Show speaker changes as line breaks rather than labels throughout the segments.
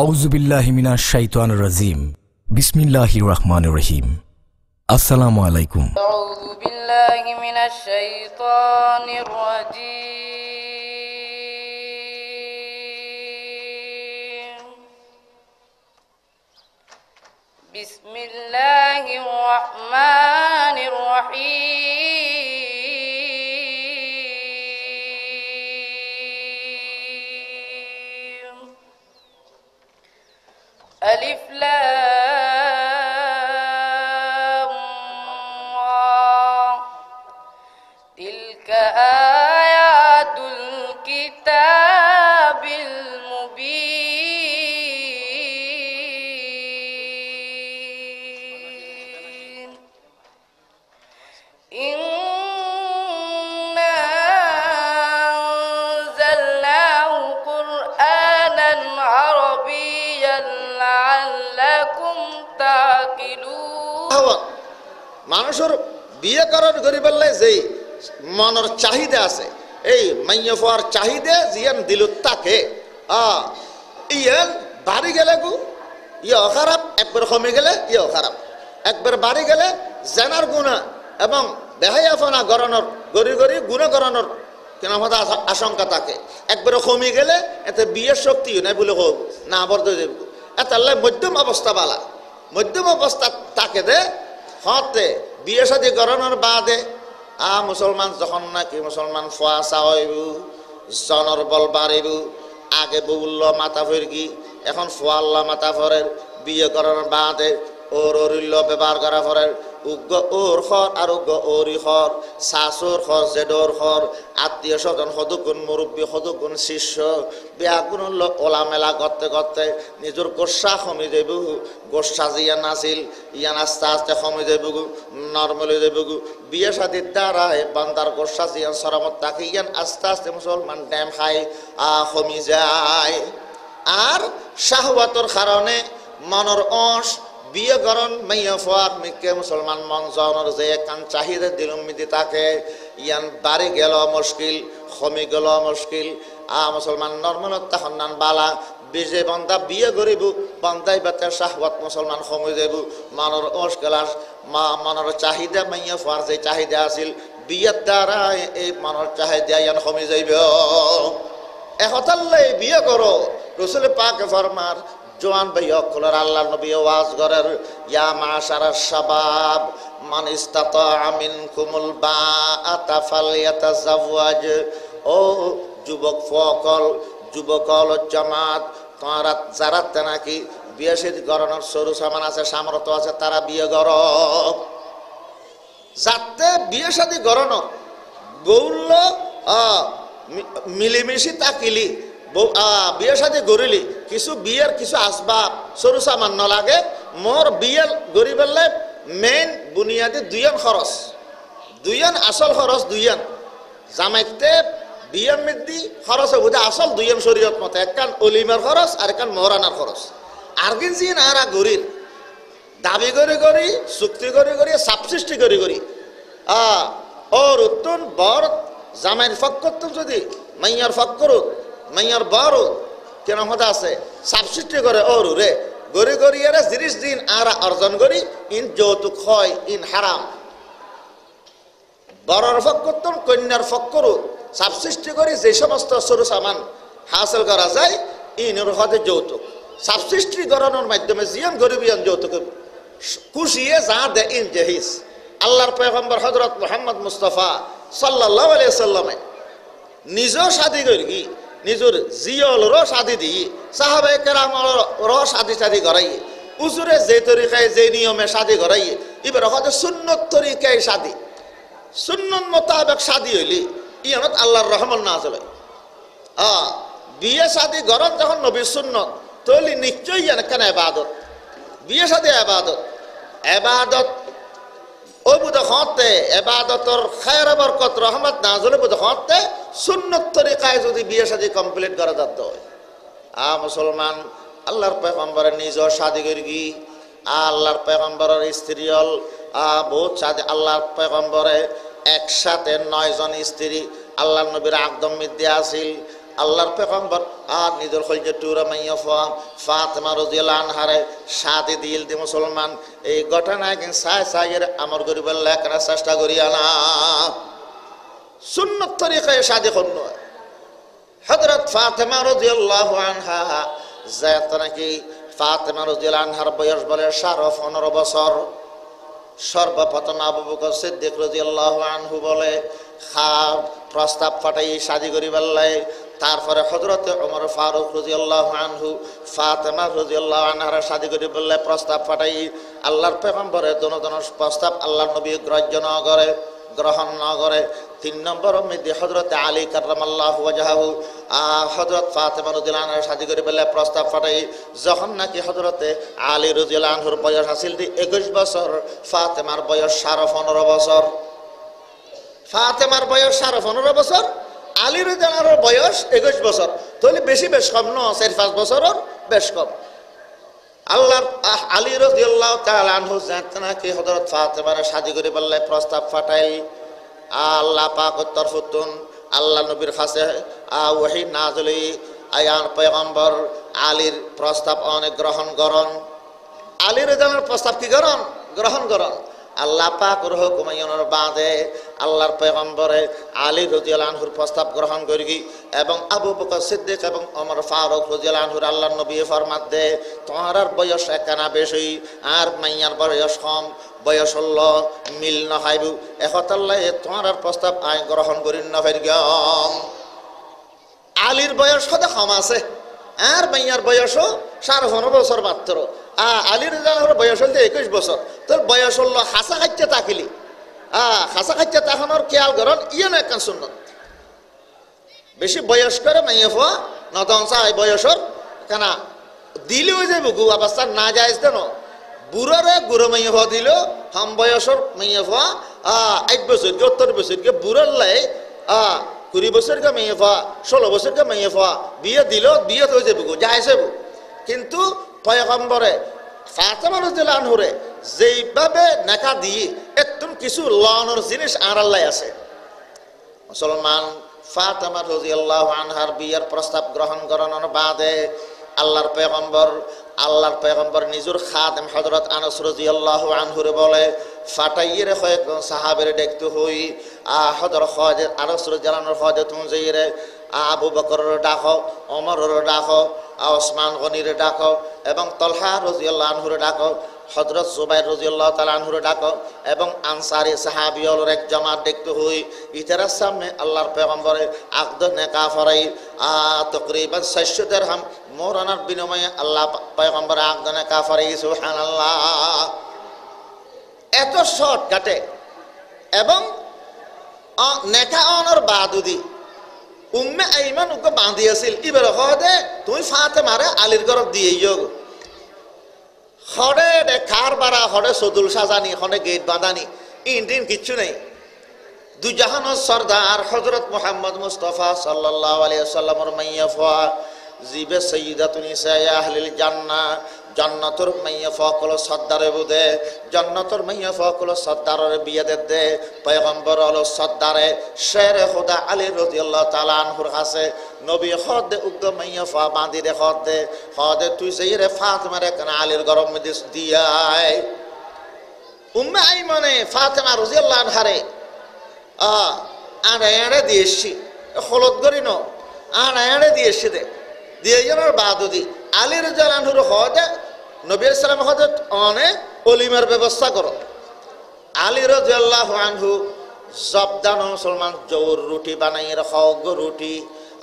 আউযু বিল্লাহি মিনাশ শাইতানির রাজিম। বিসমিল্লাহির রহমানির রহিম। আসসালামু আলাইকুম।
আউযু বিল্লাহি মিনাশ শাইতানির রাজিম। বিসমিল্লাহির রহমানির রহিম। আলিফ লাম রা। তিলকা আয়াতুল কিতাবিল মুবিন। ইন্না আনজালনাহু কুরআনান আরাবিয়্যান লাআল্লাকুম তাকিলুন।
মানুষের বিয়ে করার গরিবের যে মনের চাহিদা আছে, এই মাইয়া ফোয়ার চাহিদা জিয়ান দিলত তাকে ইয়ান বাড়ি গেলে গু ইয়ে খারাপ, একবার কমে গেলে ইয়ে খারাপ, একবার বাড়ি গেলে জানার গুণা এবং বেহায়াফানা গড়ানোর গড়ি গড়ি গুণা গড়ানোর কেন আশঙ্কা থাকে। একবারে কমে গেলে এতে বিয়ের শক্তি নাই বলে হোক না আবর্দ দেব। এত মধ্যম অবস্থা বালা, মধ্যম অবস্থা তাকে দে হতে বিয়ে শাদী করানোর বাদে মুসলমান যখন নাকি মুসলমান ফোয়া চাইব জনর বল বাড়িব, আগে বউল্ল মাথা ফেরকি এখন ফোয়াল্লা মাথা ফরের বিয়ে করানোর বাদে ওর অরিল্য ব্যবহার করা ফরের উগ্র ওর খর আর উগ্র ওরি খর শাশুর খর জেডর খর আত্মীয় স্বজন সদুগুণ মুরব্বী সদুগুণ শিষ্য বেয়াগুণ ওলা মেলা করতে করতে নিজের গোসা কমি যাব। গোসা যে নাছিল ইয়ান আস্তে আস্তে কমি যাব, নর্মালি যাব। বিয়ে শাদির দ্বারা বান্দার গোসা জিয়ান সরামত থাকে ইয়ান আস্তে আস্তে মুসলমান ড্যাম খাই কমি যায়। আর শাহওয়াতর কারণে মনের অংশ বিয়ে করণ মাইয়া ফোয়াক মিকে মুসলমান মন জনের যে কান চাহিদা দিলুমিদি তাকে ইয়ান বাড়ি গেল মুশকিল, কমি গেল মুশকিল। মুসলমান নর্মাল তাহনান বালা বিজে বন্দা বিয়ে করিব বন্দাই বাতে শাহওয়াত মুসলমান কমে যাব। মনের অংশ গেলাস মনের চাহিদা মাইয়া ফোয়ার যে চাহিদা আছিল বিয়ের দ্বারা এই মনের চাহিদা ইয়ান কমে যাইব। একতাল্লাই বিয়ে করো। রসুল পাক ফরমার জোয়ান ভাই অকলের আল্লাহ নবী ওয়াজ করেন ইয়া মাশারাশ শাবাব মান ইসতাতা মিনকুমুল বাআতা ফালইয়াতাযাওয়াজ। ও যুবক ফকল যুবকল জামাত তারা যারা নাকি বিয়ে শাদী করানোর সরু সামান আছে সামর্থ্য আছে তারা বিয়ে কর। যাতে বিয়ে শাদী করানো গৌল্য মিলিমিশি তাকিলি বিয়ে শাদী গড়িলি কিছু বিয়ের কিছু আসবাব সরু সামান্য লাগে। মোর বিয়ে গড়ি পেলে মেইন বুনিয়াদি দুইয়ান খরচ, দুইয়ান আসল খরচ দুইয়ান জামাইতে বিয়ের মধ্যে খরচ হবো আসল দুইয়ান শরীয়ত মতে একখান অলিমার খরচ আর একখান মহরানার খরচ। আর্গিন জিন আর গড়ির দাবি করি করি চুক্তি করি করি সাবসৃষ্টি করি করি ওর উত্তন বর জামাইয়ের ফক্কর যদি মাইয়ার ফক্কর মাইয়ার বড় কেন হতে আছে সাবসৃষ্টি করে ওর রে গড়ি গড়ি এর জিনিস দিন আর অর্জন করি ইন যৌতুক হয় ইন হারাম। বড়র ফক্কর কন্যার ফক্কর সাবসৃষ্টি করি যে সমস্ত সরু সামান হাসিল করা যায় ইনের হতে যৌতুক সাবসৃষ্টি করানোর মাধ্যমে জিয়ান গরিবিয়ান যৌতুক খুশিয়ে যা দে ইন জেহিস। আল্লাহর পয়গম্বর হযরত মুহাম্মদ মুস্তাফা সাল্লাল্লাহু আলাইহি সাল্লামে নিজেও শাদী করি নিজের জিয়লরও শাদি দিই সাহাবায়ে কেরামরও শাদি শাদি করাই উজুরে যে তরিকায় যে নিয়মে শাদি করাই এবার হয়তো সুন্নত তরিকায় শাদি সুন্নত মোতাবেক শাদি হইলি ইয়ানত আল্লাহর রহমত নাযিল হয়। বিয়ে শাদি গরম যখন নবীর সুন্নত তৈলি নিশ্চয়ই কেন ইবাদত বিয়ে শাদি ইবাদত ইবাদত ওই বুধ হতে এবাদতর খায়ের বরকত রহমত নাযিল বুধ হতে সুন্নত তরিকায় যদি বিয়ে শাদী কমপ্লিট করা যেত মুসলমান আল্লাহর পয়গম্বরের নিজ শাদী করি আল্লাহর পয়গম্বরের স্ত্রী হল বহুত শাদী আল্লাহর পয়গম্বরে একসাথে 9 জন স্ত্রী আল্লাহর নবীর আকদম মিদ্যে আছিল আল্লাহর পেগম্বর আর নিজের খলজে টুরা মাইয়া ফাতেমা রাদিয়াল্লাহু আনহারে শাদি দিল দি মুসলমান এই ঘটনা কিন্তু সায়ের আমর করিবার লেখার চেষ্টা করি না সুন্নত তরিকায় শাদি করন হযরত ফাতেমা রাদিয়াল্লাহু আনহা যাত নাকি ফাতেমা রাদিয়াল্লাহু আনহার বয়স বলে 15 বছর সর্বপ্রথম আবু বকর সিদ্দিক রাদিয়াল্লাহু আনহু বলে প্রস্তাব পাঠাই শাদি করিবার লাই তারপরে হযরত ওমর ফারুক রাদিয়াল্লাহু আনহু ফাতেমা রাদিয়াল্লাহু আনহার শাদি করিবার লাই প্রস্তাব পাঠাই আল্লাহর পয়গম্বরের দোনো প্রস্তাব আল্লাহর নবী গ্রহণ না করে 3 নম্বর মধ্যে হযরত আলী কাররামাল্লাহু ওয়াজহাহু হযরত ফাতেমা রাদিয়াল্লাহু আনহার শাদি করিবার লাই প্রস্তাব পাঠাই যখন নাকি হযরত আলী রাদিয়াল্লাহু আনহুর বয়স আছিল 21 বছর ফাতেমার বয়স 15.5 বছর ফাতেমার বয়স 15.5 বছর আলী রাদিয়াল্লাহু আনহুর বয়স 21 বছর তাহলে বেশ কম না 4-5 বছরের বেশ কম আল্লাহ আলী রাদিয়াল্লাহু তাআলা আনহু জানতেন নাকি হযরত ফাতেমার শাদি করিবার লাই প্রস্তাব পাঠাই আল্লাহ পাকের তরফতুন আল্লাহ নবীর কাছে ওহী নাযিল আয়ান পয়গম্বর আলীর প্রস্তাব অনেক গ্রহণ করন আলী রাদিয়াল্লাহু আনহুর প্রস্তাব কি গ্রহণ করন আল্লাহ পাকের হুকুমায়নের বাদে আল্লাহর পয়গম্বরে আলী রাদিয়াল্লাহু আনহুর প্রস্তাব গ্রহণ করি এবং আবু বকর সিদ্দিক এবং ওমর ফারুক রাদিয়াল্লাহু আনহুর আল্লাহর নবী ফরমাত দে তোমার বয়স একখানা বেশি আর মাইয়ার বয়স কম বয়স হলো মিল না হইব একতাল্লাহ তোমার প্রস্তাব আই গ্রহণ করিন না ফেরগাম আলীর বয়স কত কম আছে আর মাইয়ার বয়সও 15.5 বছর মাত্র আলী রাদিয়াল্লাহু আনহুর বয়স হল 21 বছর তোর বয়স হল হাসা খাইতে তাকিলি হাসা খাইতে তাকানোর খেয়াল করেন ইয়েন একটা সুন্নত বেশি বয়স করে মাইয়া ফোয়া নতন চাই বয়সর কেনা দিলেও যে বুকু অবস্থা না যায় দেন বুড়ারে গুড়ো মাইয়া ফোয়া দিল হাম বয়সর মাইয়া ফোয়া 8 বছর 70 বছর বুড়ার লাই 20 বছর কে মাইয়া ফোয়া 16 বছর কে মাইয়া ফোয়া বিয়ে দিল বিয়ে তো যে বুকু যায় সে কিন্তু পয়গম্বরে ফাতেমা রাদিয়াল্লাহু আনহুরে যেইভাবে নেকা দিয়ে একটু কিছু লওয়ানোর জিনিস আর আল্লাহ আছে মুসলমান ফাতেমা রাদিয়াল্লাহু আনহার বিয়ের প্রস্তাব গ্রহণ করানোর বাদে আল্লাহর পয়গম্বর নিজের খাদেম হযরত আনাস রাদিয়াল্লাহু আনহুরে বলে ফাটাইয়ে রে কয়েকজন সাহাবের দেখতে হই হযরত খাদেম আনাস রাদিয়াল্লাহু আনহু খাদেম তুমি যাইরে আবু বকরের ডাকো ওমরের ডাকো ওসমান গনির ডাকো এবং তলহা রাদিয়াল্লাহু আনহুর ডাকো হযরত জুবাইর রাদিয়াল্লাহু তাআলা আনহুর ডাকো এবং আনসারী সাহাবীদের এক জামাত দেখতে হই ইতারার সামনে আল্লাহর পয়গম্বরে আকদ নেকা ফরাই তকরিবান 600 দিরহাম মোরানার বিনিময়ে আল্লাহ পয়গম্বর আকদ নেকা ফরাই সুবহানাল্লাহ এত শর্ট কাটে এবং নেকা অনর বাদুদি উম্মে আইমান ওকে বাঁধিয়েছিল এবার হদে তুই ফাতেমারে আলীর ঘর দিয়ে হরে খার বাড়া হরে সদুল সাজানি হরে গেট বাঁধানি ইন্ডিন কিচ্ছু নেই দুজাহানের সর্দার হযরত মুহাম্মদ মুস্তাফা সাল্লাল্লাহু আলাইহি ওয়াসাল্লামের মাইয়া ফা জিবে সাইয়্যিদাতুন নিসায়ে আহলিল জান্নাহ জান্নাতুর মাইয়া ফাকল সর্দারে বুদে জান্নাতুর মাইয়া ফাকল সর্দারের বিয়ে দে পয়গম্বর হলো সর্দারে শের খোদা আলী রাদিয়াল্লাহু তাআলা আনহুর কাছে নবী খদ উগ্দ মাইয়া ফা বাঁধি রে খদ তুই যাইরে ফাতেমারে কেন আলীর গরম মধ্যে দিয়াই উম্মে আইমানে ফাতেমা রাদিয়াল্লাহু আনহারে আড়ে দিয়েছি হলদ করি ন আড়ে দিয়েছি দে দিয়ে জনের বাদুদি আলী রাদিয়াল্লাহু আনহুর হদে নবী সাল্লাল্লাহু আলাইহি ওয়াসাল্লাম অনেক অলিমার ব্যবস্থা করো আলী রাদিয়াল্লাহু আনহু জবদান মুসলমান জোর রুটি বানাই রাখো রুটি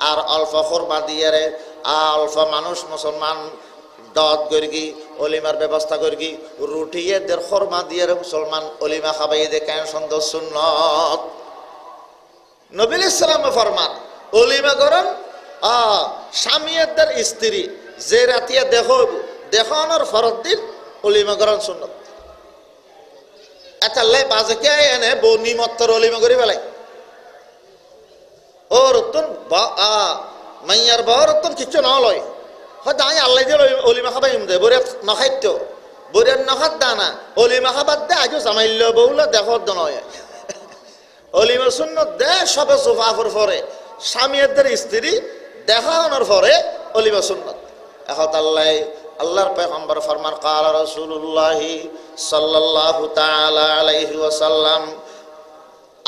আর অল্প খুরমা দিয়ে রে অল্প মানুষ মুসলমান দত গর্গি অলিমার ব্যবস্থা গর্গি রুটি দের খুরমা দিয়ে রে মুসলমান অলিমা খাবাই দে কেন সুন্দর সুন্নত নবী সাল্লাল্লাহু ফরমান অলিমা করেন স্বামীদের স্ত্রী যে রাতিয়া দেখানোর ফরত দিন অলিমা করেন সুন্নত এতাল্লাই বাজেকে এনে বউ নিমত্তর অলিমা করি পেলাই ও রতন মাইয়ার বহ রতন কিচ্ছু ন লয় হয়তো আমি আল্লাহ দিয়ে অলিমা খাবাই দে বরে নখাইত বরের নখাত দানা অলিমা খাবার দে আজও জামাইল বউলা দেখত নয় অলিমা সুন্নত দে সবে সোফাফর ফরে স্বামীদের স্ত্রী দেখা হওয়ার পরে অলিমা সুন্নত। এখন আল্লাহর পয়গম্বর ফরমান কাল রাসূলুল্লাহ সাল্লাল্লাহু তাআলা আলাইহি ওয়াসাল্লাম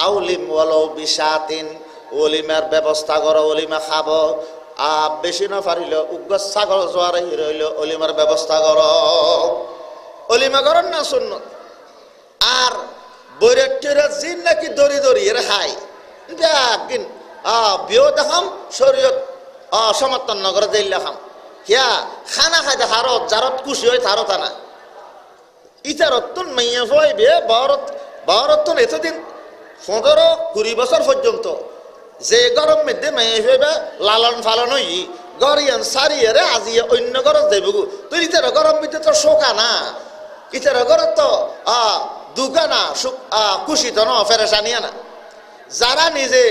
আউলিম ওয়ালাউ বিশাতিন, অলিমার ব্যবস্থা করো, অলিমা খাবো, বেশি না পারিল উগ্র ছাগল জোয়ারে রইল অলিমার ব্যবস্থা করো। অলিমা করেন না সুন্নত। আর বৈরাট্যেরা জিন নাকি দড়ি দড়ি এর হাই একদিন বিয়ে দেখাম শরীয়ত সমর্থন নগরে দিল দেখাম কিয়া খানা খাইতে হারত যারত খুশি হয় তারত আনা ইতারতুন মাইয়া হইবে ভারত এতদিন 15-20 বছর পর্যন্ত যে গরম মধ্যে মাইয়া হইবে লালন ফালন হই গরিয়ান সারিয়ে আজিয়ে অন্য গরজ দেবগু তুই ইতার গরম মধ্যে তো শোকা না, ইতার গরজ তো দুকা না, খুশি তো না, ফেরেশানিয়া না। যারা নিজে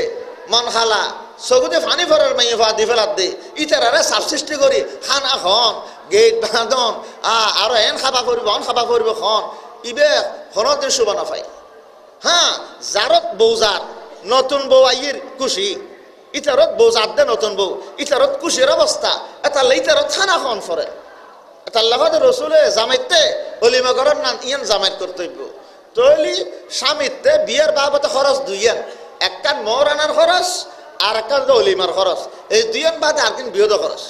মন খালা চকুতে ফানি ফরার মাইয়া ফা দি ফেলাত দে ইতারারে সাফ সৃষ্টি করি খানা খন গেট বাঁধন আর এন খাবা করব অন খাবা করব খন ইবে হনতে শুভ না পাই। হ্যাঁ, জারত বৌজার নতুন বউ আইয়ের খুশি, ইতারত বৌজার দে নতুন বউ ইতারত খুশির অবস্থা, এটা ইতারত খানা খন ফরে এটা লাগাতে রসুলে জামাইতে অলিমা করার না ইয়ান জামাইত কর্তব্য। তৈলি স্বামীতে বিয়ের বাবতে খরচ দুইয়ান, একটা মর আনার খরচ আর একটা অলিমার খরচ, এই দুইয়ান বাদে আর কিন বিয়ের খরচ।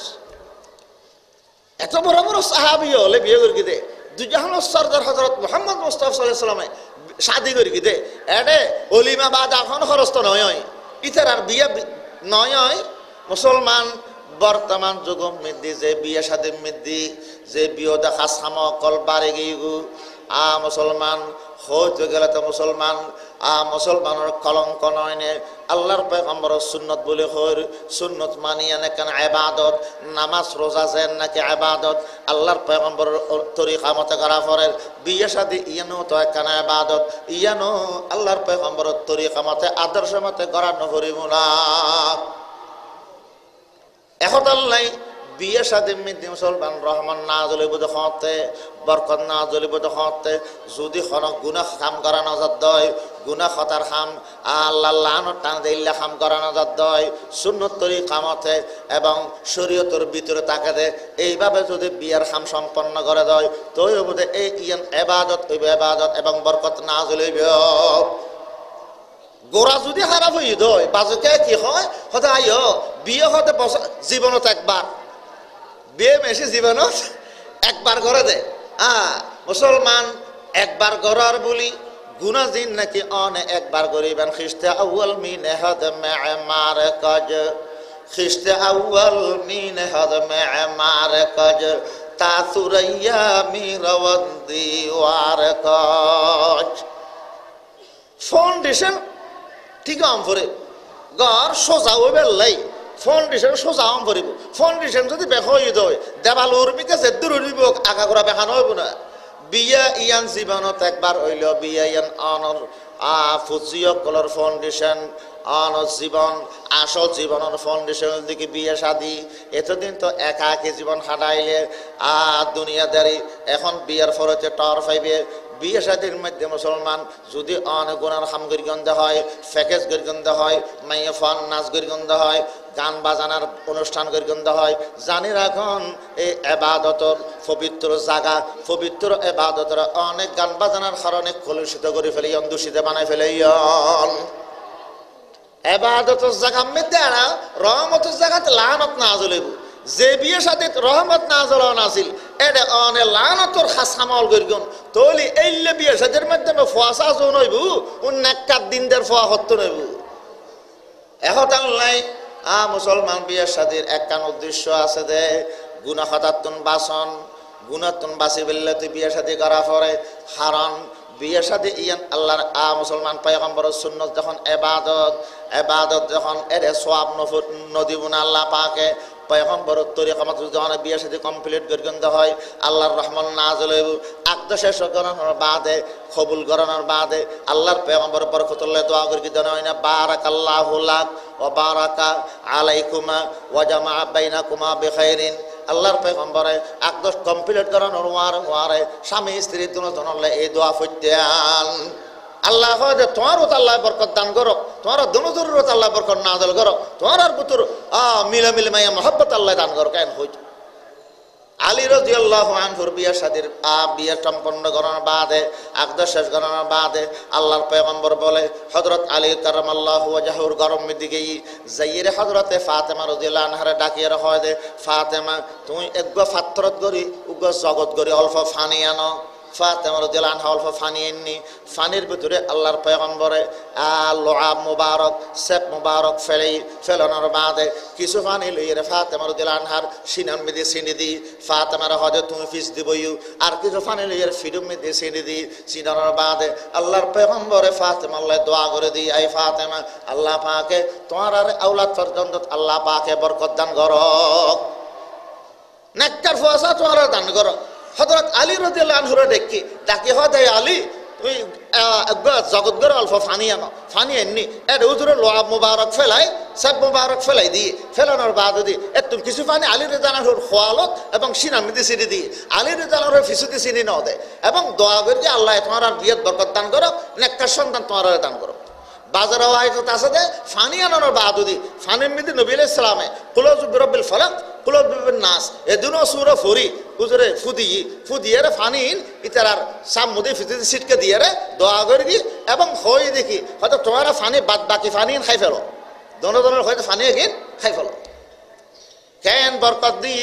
এত বড় বড় সাহাবি হলে বিয়ে করে দে দুজাহান সরদার হযরত মুহাম্মদ মুস্তাফা সাল্লাল্লাহু আলাইহি ওয়াসাল্লামে শাদি করে দে এডে অলিমা বাদ এখন খরচ তো নয়, ইতার আর বিয়ে নয়। মুসলমান বর্তমান যুগ মধ্যে যে বিয়ে শাদী মধ্যে যে বিয়ে দেখা সামকল বাড়ে গিয়ে মুসলমান হইতে গেলে তো মুসলমানের কলঙ্ক নয় নে। আল্লাহর পয়গম্বর সুন্নত বলে হর সুন্নত মানিয়ে না কেন ইবাদত, নামাজ রোজা যেন নাকি ইবাদত, আল্লাহর পয়গম্বর তরিকা মতে করা পরে বিয়ে শাদী ইয়ানো তো কেন ইবাদত, ইয়ানো আল্লাহর পয়গম্বর তরিকা মতে আদর্শ মতে করানো করিব না। এখন আল্লাহ বিয়ে শাদী মধ্যে মুসলমান রহমান না জ্বলিব দেখতে, বরকত না জ্বলিব দেখতে, যদি খনক গুনাহ কাম করা নজর দয়, গুনাহ খতার খাম আল্লাহ লানত টান দিল্লা খাম করা নজর দয়, সুন্নত তরিকা মতে এবং শরীয়তের ভিতরে তাকে দে এইভাবে যদি বিয়ের খাম সম্পন্ন করে দেয় তো বোধে এই ইয়ান ইবাদত হইবে, ইবাদত এবং বরকত না জ্বলিব। গোড়া যদি খারাপ হয়ে দেয় বাজকে কি হয় হতে আইও বিয়ে হতে জীবনত একবার বিয়ে মেশি জীবনত একবার করে দে। মুসলমান একবার গড়ার বলি গুনা দিন নাকি অনে একবার করিবেন। খ্রিস্টে আউয়াল মিনে হদ মেমার কাজ, খ্রিস্টে আউয়াল মিনে হদ মেমার কাজ, তা সুরাইয়া মিরবন্দি ওয়ার কাজ। ফাউন্ডেশন ঠিক আম ফরে গড় সোজা হইবে লাই ফাউন্ডেশন সোজা আম ফরিব। ফাউন্ডেশন যদি বেখা হয়ে দেয় দেবাল উর্মিকে যে দূর হইব আগা করা বেখানো হইব না। বিয়া ইয়ান জীবনত একবার হইল বিয়া ইয়ান অনর ফুজিয় কলর ফাউন্ডেশন অন জীবন আসল জীবনের ফাউন্ডেশন দিকে বিয়ে শাদী। এতদিন তো একাকি জীবন হাঁটাইলে দুনিয়াদারি, এখন বিয়ের ফরতে টর পাইবে। বিয়ে শাদীর মধ্যে মুসলমান যদি অনেক গুণার খাম গরিগন্ধ হয়, ফ্যাকেজ গরিগন্ধ হয়, মাইয়ে ফান নাচ গরিগন্ধ হয়, গান বাজানার অনুষ্ঠান গরিগন্ধ হয়, জানি রাখুন এই এবাদতর পবিত্র জায়গা, পবিত্র এবাদতর অনেক গান বাজানার কারণে কলুষিত করে ফেলি, দূষিত বানাই ফেলে। এবাদতের জায়গা মধ্যে আনা রহমতের জায়গাতে লানত না জ্বলিব। যে বিয়ে সাথে রহমত না জ্বলান আছিল এটা অনে লানতর খাসামল গরিগন তলি এইলে বিয়ে সাথের মাধ্যমে ফোয়াশা জন হইব উন্নাক্কার দিনদের ফোয়া হত্য নইব। এখন নাই মুসলমান বিয়ের সাথীর একখান উদ্দেশ্য আছে যে গুনা হতাত্তন বাসন, গুণাত্তন বাসি বেললে তুই বিয়ে সাথী করা পরে হারণ বিয়ে সাথে ইয়ান আল্লাহর মুসলমান পয়গম্বর সুন্নত যখন এবাদত যখন এর সওয়াব নদীব না আল্লাহ পাকে পয়গম্বর তরিকা মত যখন বিয়ে সাথে কমপ্লিট গরিগন্ধ হয় আল্লাহর রহমান নাযিল হইব। আকদ শেষ করানোর বাদে কবুল করানোর বাদে আল্লাহর পয়গম্বর বরকতুল্লাহ দোয়া করি কি জানা হয় না, বারাকাল্লাহু লাক ওয়া বারাকা আলাইকুমা ওয়া জামা বাইনাকুমা বিখাইরিন। আল্লাহর পয়গম্বরে আকদ কমপ্লিট করানোর ওয়ারে স্বামী স্ত্রী দুজনলে এই দোয়া ফইতেন। আল্লাহ হয় যে তোমার ওত আল্লাহ বরকত দান করো, তোমার দনুজরুরত আল্লাহ বরকত নাজল করো, তোমার আর বুতুর মিলে মিলে মাইয়া মহব্বত আল্লাহ দান করো। কেন হইত আলী রাদিয়াল্লাহু আনহুর বিয়া শাদীর বিয়া সম্পন্ন করার বাদে আকদা শেষ করার বাদে আল্লাহর পয়গম্বর বলে হযরত আলী কারামাল্লাহু ওয়াজহুর গরম দিকে যাইরে হযরতে ফাতেমা রাদিয়াল্লাহু আনহারে ডাকিয়ে রাখা দে, ফাতেমা তুমি একগো ফাত্রত গরি উগ্র জগৎ গরি অল্প ফানি আনো। ফাতেমা রাদিয়াল্লাহু আনহা অল্প ফানি এননি, ফানির ভিতরে আল্লাহর পয়গম্বরে লোআব মুবারক সেপ মুবারক ফেলানোর বাদে কিছু পানি লইয়ে ফাতেমা রাদিয়াল্লাহু আনহার সিনার মধ্যে ছিনে দি, ফাতেমার হজে তুমি ফিস দিবইউ, আর কিছু পানি লইয়ে ফিডুর মধ্যে ছিনে দি, ছিনানোর বাদে আল্লাহর পয়গম্বরে ফাতেমা আল্লাহ দোয়া করে দি, আই ফাতেমা আল্লাহ পাকে তোমার আর আওলাদ পর্যন্ত আল্লাহ পাকে বরকত দান করক, নেককার ফুয়াসা তোমার দান করক। হযরত আলী রাদিয়াল্লাহু আনহুর ডাকি হয় দে আলী তুই জগৎগর অল্প ফানি আনো, ফানি এননি এর উজুরে লোয়াব মুবারক ফেলাই সব মুবারক ফেলাই দিয়ে ফেলানোর বাদ দিয়ে তুমি কিছু পানি আলী রাদিয়াল্লাহু আনহুর খোয়ালত এবং সিনামিদি চিনি দিয়ে আলী রাদিয়াল্লাহু আনহুর ফিসুদি চিনি নাও দেয় এবং দোয়া করে আল্লাহ তোমার আর বিয়ের বরকত দান করো, নেককার সন্তান তোমার দান করো। বাজারে আয়ত আছে যে ফানি আনানোর বাদুদি ফানির মধ্যে নবী আলাইহিস সালামে কুলযু বিরব্বিল ফালাক কুলযু বিরব্বিন নাস এদুনো সূরা ফুরি হুজুরে ফুদিয়ে ফানিন ইতারার সামুদে ফিতে সিটকে দিয়ে রে দোয়া করে দি এবং হই দেখি হয়তো তোমার ফানি বাদ বাকি ফানি খাই ফেলো, দনের হয়তো ফানি এগিন খাই ফেলো। কেন বরকত দি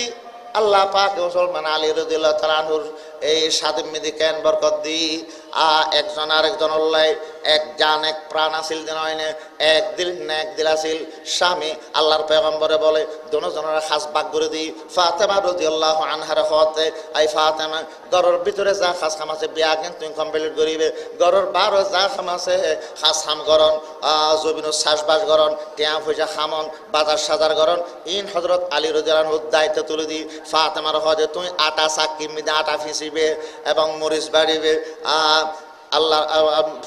আল্লাহ পাক মুসলমান আলী রাদিয়াল্লাহু তাআলা আনহুর এই সাদিম মিদি কেন বরকত দি একজন আরেকজন আল্লাহ এক জান এক প্রাণ আসিল দিন হয়নে এক দিল আসিল স্বামী আল্লাহর পয়গম্বরে বলে দুজনের খাস ভাগ করে দি। ফাতেমা রাদিয়াল্লাহু আনহার হতে আই ফাতেমা ঘরের ভিতরে যা খাস খাম আছে বিয়া কিন্তু তুমি কমপ্লিট করিবে, ঘরের বারো যা খাম আছে খাস খাম করন জমিন চাষবাস করন টিয়া পয়সা খামন বাজার সাজার করন ইন হযরত আলী রাদিয়াল্লাহু আনহুর দায়িত্ব তুলে দি। ফাতেমার হতে তুমি আটা চাকি মিদে আটা ফিসিবে এবং মরিচ বাড়িবে। আল্লাহ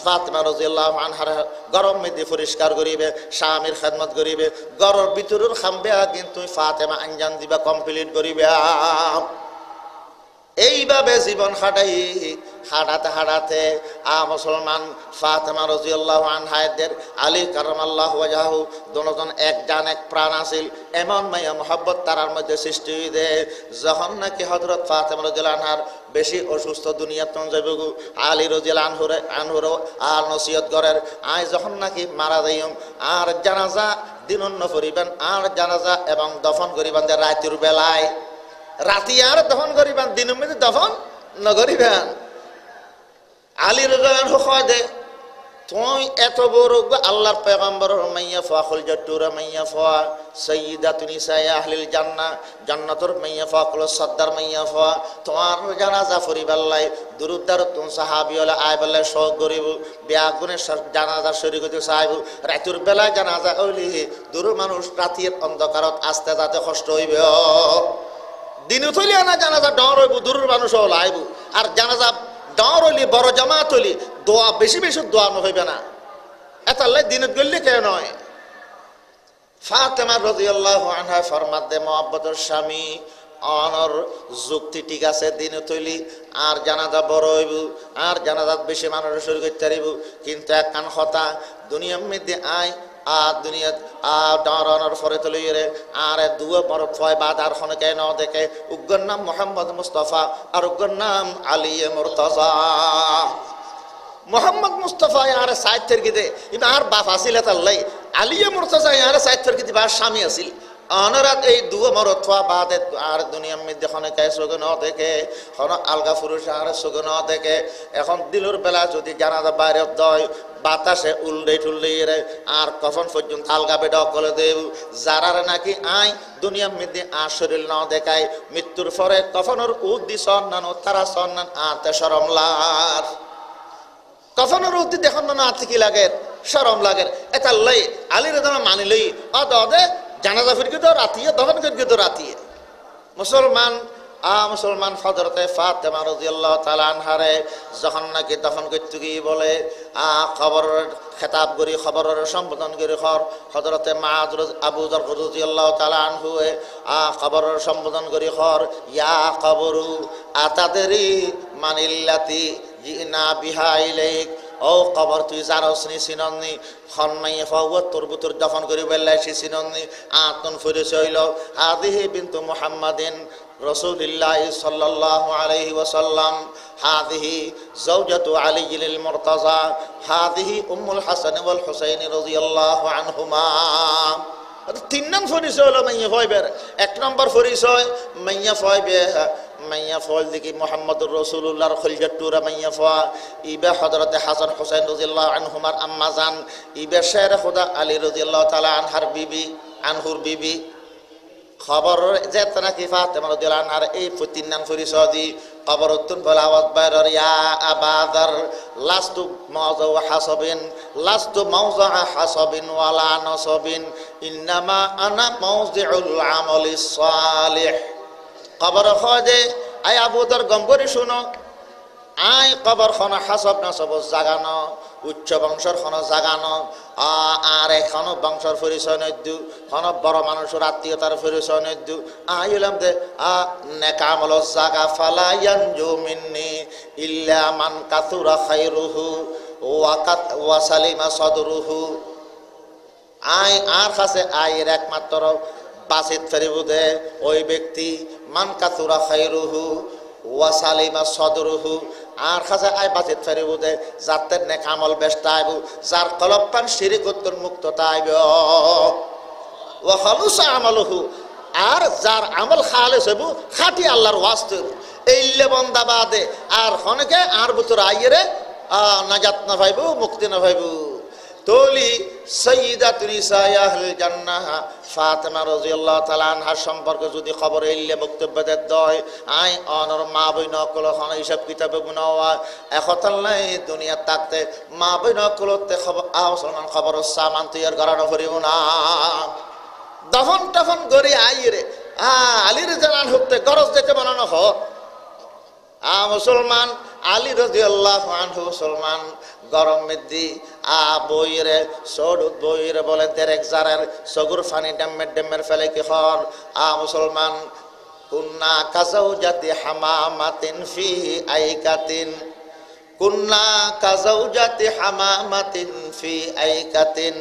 ফাতেমা রাদিয়াল্লাহু আনহার গরম মেদি পরিষ্কার করিবে, স্বামীর খেদমত করিবে, ঘরের ভিতরের খামবে কিন্তু ফাতেমা আঞ্জাম দিবা কমপ্লিট করিবে। এইভাবে জীবন হাঁটাতে মুসলমান ফাতেমা রাদিয়াল্লাহু আনহাদের আলী কারামাল্লাহু ওয়াজহু দুজন এক জান এক প্রাণ আছিল, এমন মাইয়া মোহাব্বত তারার মধ্যে সৃষ্টি হইতে যখন নাকি হযরত ফাতেমা রাদিয়াল্লাহু আনহার বেশি অসুস্থ দুনিয়াত যাইবগু আলী রাদিয়াল্লাহু আনহুর আর নসিহত করেন আই যখন নাকি মারা যাইম আর জানাজা দিনন্ন করিবেন আর জানাজা এবং দফন করিবেন রাতের বেলায়, রাতি আর দফন করিবেন দিনের মধ্যে দফন নকরিবেন। আলী রাদিয়াল্লাহু আনহু কয় দে তুই এত বড় আল্লাহর পয়গম্বরের মাইয়া ফা খুলজাতুর মাইয়া ফা সাইয়্যিদাতুন নিসাই আহলিল জান্নাহ জান্নাতুর মাইয়া ফা কুল সাদ্দার মাইয়া ফা তোমার জানাজা পরিবারলাই দুরুদার তুন সাহাবী হলে আই বলে শোক করিব বিয়াগুনে জানাজা শরীক হতে চাইব রাতের বেলায় জানাজা হইলি দূর মানুষ রাতের অন্ধকারত আসতে যাতে কষ্ট হইবে, দিন থইলে না জানাজা ডর হইব দূরের মানুষ হল আইব আর জানাজা ডর হইলি বড় জামাত হইলি দোয়া বেশি দোয়া হইবে না এতাল্লাই দিনত গেলে কে নয়। ফাতেমা রাদিয়াল্লাহু আনহা ফরমাত দে মুহাব্বতের স্বামী অনর যুক্তি ঠিক আছে দিন তৈলি আর জানাজা বড় হইব আর জানাজাত বেশি মানুষের শরীর করতে পারিব কিন্তু একখান কথা দুনিয়ার মধ্যে আয় আর দুনিয়া ডারানোর ফরে তলিয়ে আর দুয়া বড় ফয় বাদার খনে কে ন দেখে উগ্র নাম মোহাম্মদ মুস্তফা আর উগ্র নাম আলী মুর্তজা। মোহাম্মদ মুস্তফা ইয়ার সাহিত্যের গীতে আর বাপ আসিল তাল্লাই আলী মুর্তজা ইয়ার সাহিত্যের গীতে বা স্বামী আসিল অনরাত এই দুয়া মরত বাদে আর দুনিয়ার মধ্যে খনে কে চোখে ন দেখে খন আলগা পুরুষ আর চোখে ন দেখে এখন দিলুর বেলা যদি জানাজা বাইরে দয় বাতাসে উল্লে আর কখন পর্যন্ত আলগা বেডা করে দেব যারার নাকি আয় দুনিয়ার মধ্যে আর শরীর ন দেখায় মৃত্যুর পরে কফনের উদ্দি সন্নান ও তারা সন্নান আতে সরম লাগ কফনের উদ্দি দেখুন না আতে কি লাগে সরম লাগে এটা লই আলীর মানি লই অদে জানাজা ফিরকে তো রাতিয়ে দফন করকে তো রাতিয়ে মুসলমান হযরতে ফাতেমা রাদিয়াল্লাহু তাআলা আনহারে যখন নাকি দফন করতে গিয়ে বলে খবর খেতাব করি খবরের সম্বোধন করি হযরতে মুআয আবু যর রাদিয়াল্লাহু তাআলা আনহু খবরের সম্বোধন করি ইয়া কবরু আতাদরি মানিল্লাতি জিনা বিহা ইলাইক ও কবর তুই জারসনি চিননি খন মাইয়া ফাওয়া তোর বুতর দফন করি বেলাইছি চিননি আতন ফিরেছে হইল হাদিহি বিনতু মুহাম্মাদিন রাসূলুল্লাহ সাল্লাল্লাহু আলাইহি ওয়াসাল্লাম হাদিহি যাওজাতু আলীল মুরতাজা হাদিহি উম্মুল হাসান ওয়াল হুসাইন রাদিয়াল্লাহু আনহুমা তিন নং পরিচয় হলো মাইয়া ফয়বের এক নম্বর পরিচয় মাইয়া ফয়বে মাইয়া ফল দেখি মোহাম্মদুর রসুল্লাহর খলিজাতুরা মাইয়া ফা ইবে হযরতে হাসান হুসাইন রাদিয়াল্লাহু আনহুমার আম্মা জান ইবে শের খুদা আলী রাদিয়াল্লাহু তাআলা আনহুর বিবি খবর যে নাকি ফাতেমা রাদিয়াল্লাহু আনহার এই তিন নং পরিচয় দি কবরতুন বলা আওয়াজ বাইর ইয়া আবাদার লাস্তু মাওজা হাসাবিন ওয়ালা নাসাবিন ইন্নামা আনা মাওজিউল আমালিস সালিহ কবর খোঁজে আই আবুদর গম্বরি শুনো আই কবর খন হাসব নাসব জাগানো উচ্চ বংশর খন জাগানো আর এখন বংশর পরিচয় নদ্যু খন বড় মানুষের আত্মীয়তার পরিচয় নদ্যু আইলাম দে নেকামল জাগা ফালায়ান জুমিন্নি ইল্লা মান কাসুরা খায়রুহু ওয়া সালিমা সদরুহু আই আর কাছে আয়ের একমাত্র বাসিত ফেরিবুদে ওই ব্যক্তি মান কাসুরা খায়রুহু ওয়া সালিমা সদরুহু আর কাছে আয় বাসিত ফেরিবুদে যাতে নেক আমল বেস্ট আইবু যার কলবপান শিরিকতুর মুক্ত তাইব ওয়া খালুসা আমালুহু আর যার আমল খালেস হইব খাঁটি আল্লাহর ওয়াস্তে এইলে বন্দা বাদে আর হনকে আর ভিতর আইরে নাজাত না পাইবু মুক্তি না পাইবু তোলি সাইয়্যিদাতু নিসায়ে আহলিল জান্নাহ ফাতেমা রাদিয়াল্লাহু তাআলা আনহার সম্পর্কে যদি খবর এলে বক্তব্য দেয় আই অনর মা বইন কল খন হিসাব কিতাবে গুনাওয়া একতাল্লাই দুনিয়া তাকতে মা বইন কলতে খবর মুসলমান খবর সামান তৈয়ার করানো করিব না দফন টফন করে আইরে আলীর জানান হতে গরজ যেতে বানানো হ মুসলমান আলী রাদিয়াল্লাহু আনহু মুসলমান গরম মেদি বইরে সৌদ বইরে বলে তেরেক জারের সগুর ফানি ডেমের ফেলে কি হর মুসলমান কুন্না কাজাউজাতি হামামাতিন ফি আইকাতিন কুন্না কাজাউজাতি হামামাতিন ফি আইকাতিন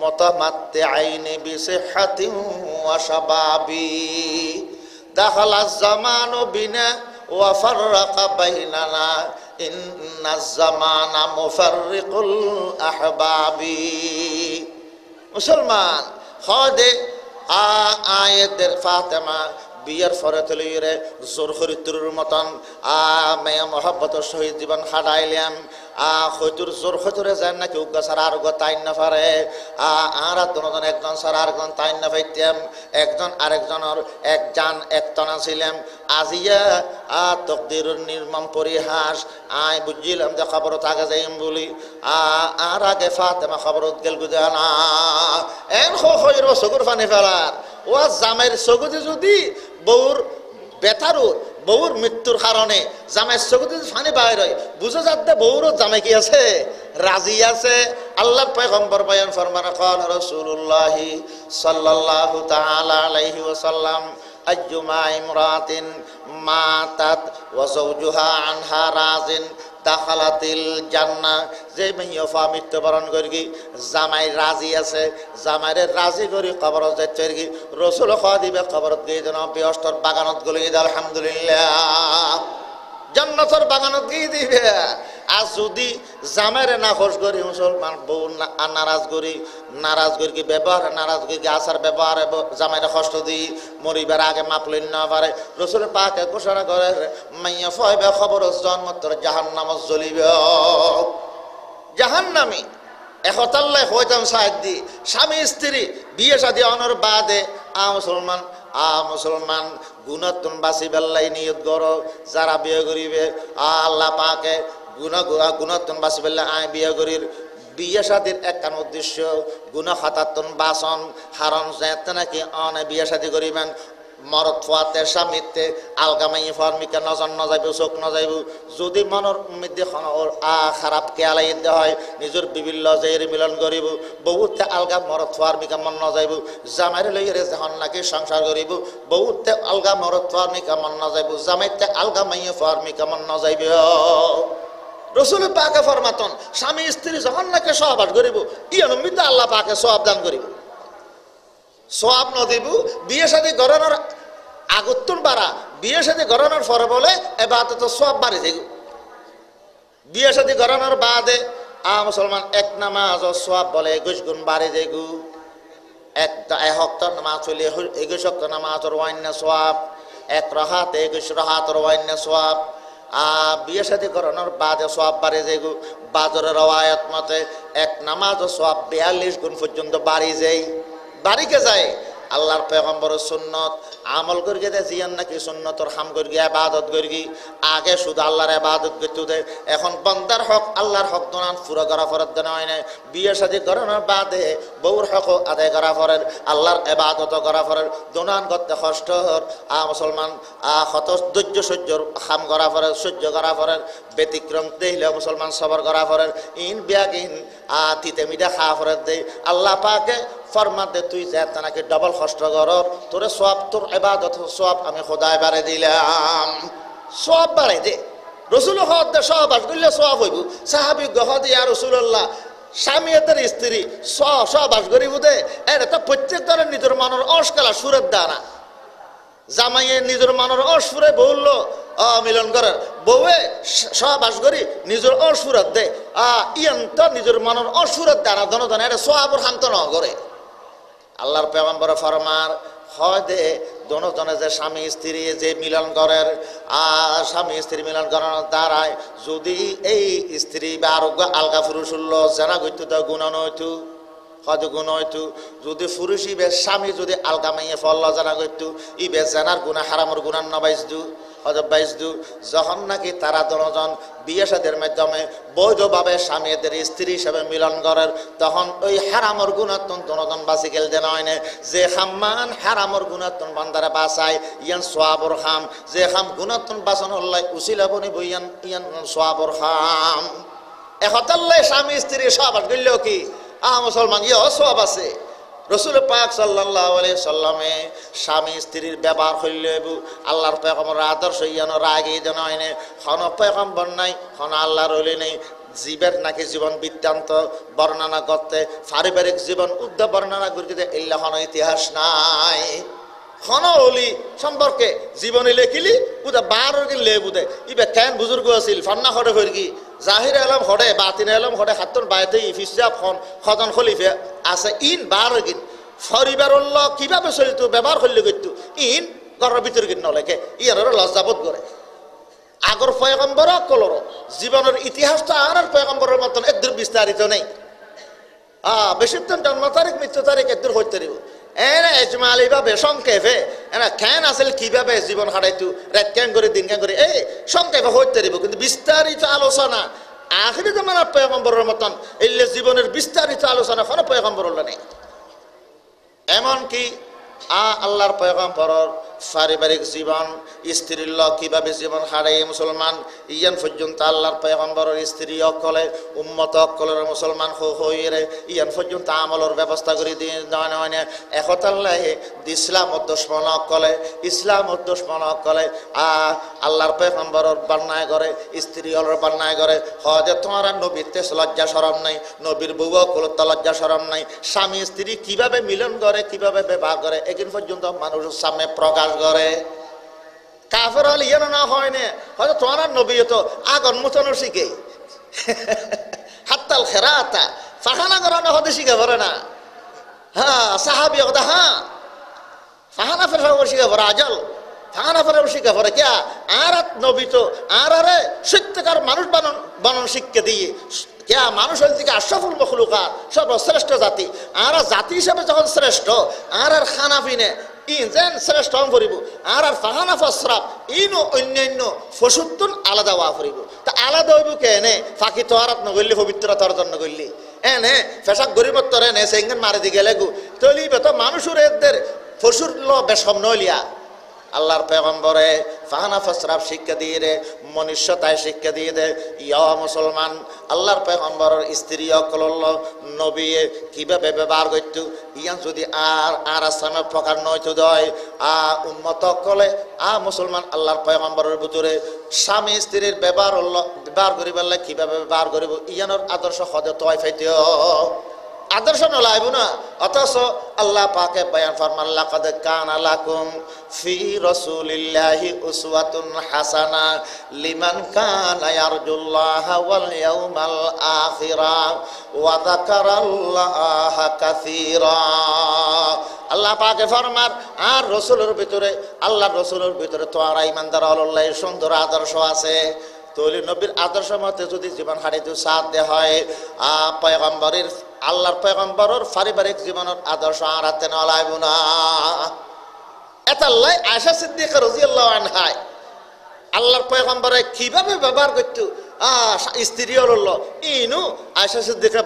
মুতামাত্তিআইনি বিসিহহাতিন ওয়া শাবাবি দাখালাজ জামানু বিনা ওয়া ফাররাকা বাইনানা ইন্নাজ জামানা মুফাররিকুল আহবাবি মুসলমান খদে আয়েদের ফাতেমা বিয়ের ফরে তলিরে জোর খরিতুর মতন মেয়া মহব্বতের সহিত জীবন খাটাইলাম হয়তুর জোর খতুরে যান নাকি উগা সারা আর তাইন না পারে আর দুজন একজন সারা আরেকজন তাইন না পাইতাম একজন আরেকজনের এক জান একতনা ছিলাম আজিয়া তকদির নির্মম পরিহাস আয় বুঝছিলাম যে খবর থাকে যাইম বলি আর আগে ফাতেমা খবর গেল গুজা না এন হইর চকুর ফানি ফেলার ও জামের চকুতে যদি বউর বেতারু বউর মৃত্যুর কারণে জামাই চকুতে ফানি বাইর হয় বুঝে যাতে বউরও জামাই কি আছে রাজি আছে আল্লাহর পয়গম্বর বয়ান ফরমান قال রাসূলুল্লাহ সাল্লাল্লাহু তাআলা আলাইহি ওয়াসাল্লাম আইয়ুমা ইমরাতিন মাতাত ওয়া যাওজুহা আনহা রাজিন দাখালাতিল জান্নাহ যে মাইয়া মৃত্যুবরণ করি জামাই রাজি আছে জামাইরে রাজি করি কবর যাইতে রাসূল খাদিবে কবরত গিয়ে যেন বেহশতর বাগানত গলি আলহামদুলিল্লাহ জান্নাতের বাগানত গিয়ে দিবে আর যদি জামাইরে না খোশ করি মুসলমান বউ নারাজ করি কি ব্যবহার নারাজ করি আসার ব্যবহার জামাইরে কষ্ট দিই মরিবার আগে মাপলেন না পারে রসুল পাকে ঘোষণা করে মাইয়া ফয়বে খবর জন্মতর জাহান্নামত জ্বলিবে জাহান্নামী একতাল্লাই হইতাম সাহেব দি স্বামী স্ত্রী বিয়ে শাদী অনর বাদে মুসলমান গুণাতুন বাসি বেল্লাই নিয়ত করো যারা বিয়ে করিবে আল্লাহ পাকে গুণাতুন বাসি বেল্লাই আয় বিয়ে করির বিয়ে শাদীর একখান উদ্দেশ্য গুণা খাতাতুন বাসন হারণ যেতে নাকি অনে বিয়ে শাদী করিবেন মরদ ফোয়াতে স্বামীতে আলগামাই ফর্মিকা নজর ন যাইব চোখ ন যাইব যদি মনের মধ্যে খারাপ কেয়ালাই হয় নিজের বিভিন্ন লজের মিলন করিব বহুতে আলগা মরদ ফর্মিকা মন ন যাইব জামাইরে লইরে যখন নাকি সংসার করিব বহুতে আলগা মরদ ফর্মিকা মন ন যাইব জামাইতে আলগা মাইয়ে ফর্মিকা মন ন যাইব রসুল পাকে ফরমাতন স্বামী স্ত্রী যখন নাকি সহবাস করিব ইয়ানমিতে আল্লাহ পাকে সওয়াব দান করিব। সওয়াব নদিব বিয়ে শাদী করানোর আগতুন বাড়া, বিয়ে শাদী করানোর পরে বলে এবাদত সওয়াব বাড়ি যাইব। বিয়ে শাদী করানোর বাদে মুসলমান এক নামাজ সওয়াব বলে 21 গুণ বাড়ি যাইব। একটা হক্তর নামাজ হইলে 21 ওয়াক্ত নামাজের ওয়াইন্না সওয়াব, এক রাহাত 21 রাহাতের ওয়াইন্না সওয়াব। বিয়ে শাদী করানোর বাদে সওয়াব বাড়ি যাইব। বাজারের রওয়ায়াত মতে এক নামাজ সওয়াব 42 গুণ পর্যন্ত বাড়ি যায়, বাড়িকে যায়। আল্লাহর পয়গম্বরের সুন্নত আমল করিয়ে দে জিয়ান নাকি সুন্নতর হাম করিয়ে ইবাদত করি। আগে শুধু আল্লাহর ইবাদত করতে দে, এখন বান্দার হক আল্লাহর হক দনান পুরো করা ফরজ দেন হয় না। বিয়ে শাদী করানোর বাদে বউর হক আদায় করা ফরজ, আল্লাহর ইবাদত করা ফরজ। দনান করতে কষ্ট মুসলমান হত ধৈর্য সহ্যর হাম করা ফরজ, সহ্য করা ফরজ। ব্যতিক্রম দেখলে মুসলমান সবর করা ফরজ। ইন বিয়াগিন তিতে মিঠা খাওয়া ফরজ দেয়। আল্লাহ পাকে ফরমান দে তুই যে নাকি ডবল কষ্ট কর, তোরে সওয়াব তোর ইবাদত সওয়াব আমি খোদায় বাড়াই দিলাম, সওয়াব বাড়াই দে। রসুল হদ দে সহবাস করলে সওয়াব হইব। সাহাবী গহদ ইয়া রাসূলুল্লাহ স্বামী এদের স্ত্রী সহবাস করিব দে, এটা তো প্রত্যেক দলের নিজের মনের অস্কালা সুরের দানা। জামাইয়ে নিজের মনের অসুরে বলল মিলন করার, বউয়ে সহবাস করি নিজের অসুরত দে ইয়ান তো নিজের মনের অসুরত দানা দনদন এটা সওয়াবর হান্ত ন করে। আল্লাহর পয়গম্বর ফরমার হয় দে দনজনে যে স্বামী স্ত্রী যে মিলন করের স্বামী স্ত্রী মিলন করানোর দ্বারায় যদি এই স্ত্রী বা আরোগ্য আলগা পুরুষ হলো জানা করতো তা গুণন হইতো, হয়তো গুণ হইতো। যদি পুরুষ ইবে স্বামী যদি আলগা মাইয়ে ফল জানা করতো ইবে জানার গুণা হারামর গুণার নবাইজদু হয়তো বাইজদু। যখন নাকি তারা দনজন বিয়ে শাদীর মাধ্যমে বৈধভাবে স্বামী এদের স্ত্রী হিসেবে মিলন করেন, তখন ওই হারামর গুণাত্মন দনজন বাঁচি গেল দেন হয় না। যে খাম্মান হারামর গুণাত্মন বান্দারে বাঁচায় ইয়ান সোয়াবর খাম, যে খাম গুণাত্মন বাঁচানো হল্লাই উচিলা বনিব ইয়ান ইয়ান সোয়াবর খাম। একতাল্লাই স্বামী স্ত্রী সহবাস করলেও কি মুসলমান ইয়ে সওয়াব আছে। রসুল পাক সাল্লাল্লাহু আলাইহি সাল্লামে স্বামী স্ত্রীর ব্যবহার হইলে আল্লাহর পয়গম্বর আদর্শ ইয়ানোর আগে দেন হয় না। খন পয়গম্বর নাই, খন আল্লাহর ওলি নেই। জীবের নাকি জীবন বৃত্তান্ত বর্ণনা করতে, পারিবারিক জীবন উদ্যোগ বর্ণনা করতে এল্লা খন ইতিহাস নাই। খন অলি সম্পর্কে জীবনে লেখিলি বুধা 12 দিন লে বুধে ইবে কেন বুজুর্গ আছিল ফান্না হরে ফেরগি জাহির আলম হরে বাতিন আলম হরে হাতর বাইতে ইফিসাব খন খজন খলিফা আছে ইন 12 দিন পরিবারল্ল কিভাবে চলিত ব্যবহার করলে করতো ইন ঘরের ভিতরে কিন নলেকে ইয়ার লজ্জাবোধ করে। আগর পয়গম্বর কলর জীবনের ইতিহাসটা আর পয়গম্বরের মতন একদূর বিস্তারিত নেই। বেশি জন্ম তারিখ মৃত্যু তারিখ একদূর হইতে দিব এরা এজমালি ভাবে সংক্ষেপে এরা খ্যান আসলে কিভাবে জীবন হারাইতো রাত ক্যান করে দিন ক্যান করে এই সংক্ষেপে হইতে দিব, কিন্তু বিস্তারিত আলোচনা আখিরি জামানার পয়গম্বরের মতন এলে জীবনের বিস্তারিত আলোচনা কোনো পয়গম্বর নেই। এমনকি আল্লাহর পয়গম্বরের পারিবারিক জীবন স্ত্রীর লগ কিভাবে জীবন হারাই মুসলমান ইয়ান পর্যন্ত আল্লাহর পয়গম্বরের স্ত্রী অকলে উম্মত অকলের মুসলমান হইরে ইয়ান পর্যন্ত আমলের ব্যবস্থা করে দিয়ে নয় না। একতাল্লাহ ইসলাম ও দুশ্মন অকলে ইসলাম ও দুশ্মন অকলে আল্লাহর পয়গম্বরের বর্ণায় করে স্ত্রী অলর বর্ণায় করে হজে তোমার নবীর তেজ লজ্জা শরম নাই, নবীর বউ অকলতা লজ্জা শরম নাই। স্বামী স্ত্রী কিভাবে মিলন করে কিভাবে ব্যবহার করে এখন পর্যন্ত মানুষের সামনে প্রকাশ করে। কাফের হলে ইয়ে না হয় না, হয়তো তোমার নবী তো আগন মুচানো শিখে হাত্তাল খেরাতা ফাহানা করানো হতে শিখে পড়ে না। হ্যাঁ সাহাবি কথা হ্যাঁ ফাহানা ফেরা শিখে পড়ে আজল ফাহানা ফেরা শিখে পড়ে কে আর নবী তো আর আরে সত্যকার মানুষ বানন শিখকে দিয়ে কে মানুষ হল থেকে আশরাফুল মখলুকাত সর্বশ্রেষ্ঠ জাতি। আর জাতি হিসাবে যখন শ্রেষ্ঠ আর খানা পিনে ইন যেন শ্রেষ্ঠ করিব আর ফাহানা ফসরাব ইনও অন্যান্য ফসুত্তন আলাদা ওয়া করিব। তা আলাদা হইব কে এনে ফাঁকি তোহারাত নগরলি পবিত্রতা অর্জন করলি এনে ফেসাক গরিবত্তর এনে সেঙ্গেন মারি দি গেলে গু তলিবে তো মানুষের এদের ফসুর ল বেশম নলিয়া আল্লাহর পয়গম্বরে ফাহানা ফাসরাব শিক্ষা দিয়ে দে, মনুষ্যতায় শিক্ষা দিয়ে দে। ইয়া মুসলমান, আল্লাহর পয়গম্বরের স্ত্রী অকলল নবী কিভাবে ব্যবহার করতো, ইয়ান যদি আর আসামে প্রকার নয়তো দয় উম্মত কলে মুসলমান আল্লাহর পয়গম্বরের ভিতরে স্বামী স্ত্রীর ব্যবহার করি পারলে কিভাবে ব্যবহার করিব, ইয়ানোর আদর্শ সদে তয় ফাইতেও আদর্শ নলাইব না। অথচ আল্লাহ পাকে বয়ান ফরমান লাকাদ কানা লাকুম ফি রাসূলিল্লাহি উসওয়াতুন হাসানা লিমান কানা ইয়ারজুল্লাহা ওয়াল ইয়াউমাল আখিরা ওয়া যাকারাল্লাহা কাসীরা। আল্লাহ পাকে ফরমান আর রাসূলের ভিতরে, আল্লাহর রাসূলের ভিতরে তোমরা ঈমানদার আল্লাহর সুন্দর আদর্শ আছে। তৈরি নবীর আদর্শ মতে যদি জীবন হারিয়ে সাথ দেওয়া হয় পয়গম্বরের, আল্লাহর পয়গম্বরের পারিবারিক জীবনের আদর্শ আর হাতে নেওয়া লাগব না। এতাল্লাই আয়েশা সিদ্দিকা রাদিয়াল্লাহু আনহা আল্লাহর পয়গম্বরে কিভাবে ব্যবহার করতো স্ত্রী হল ইনু আয়েশা সিদ্দিকা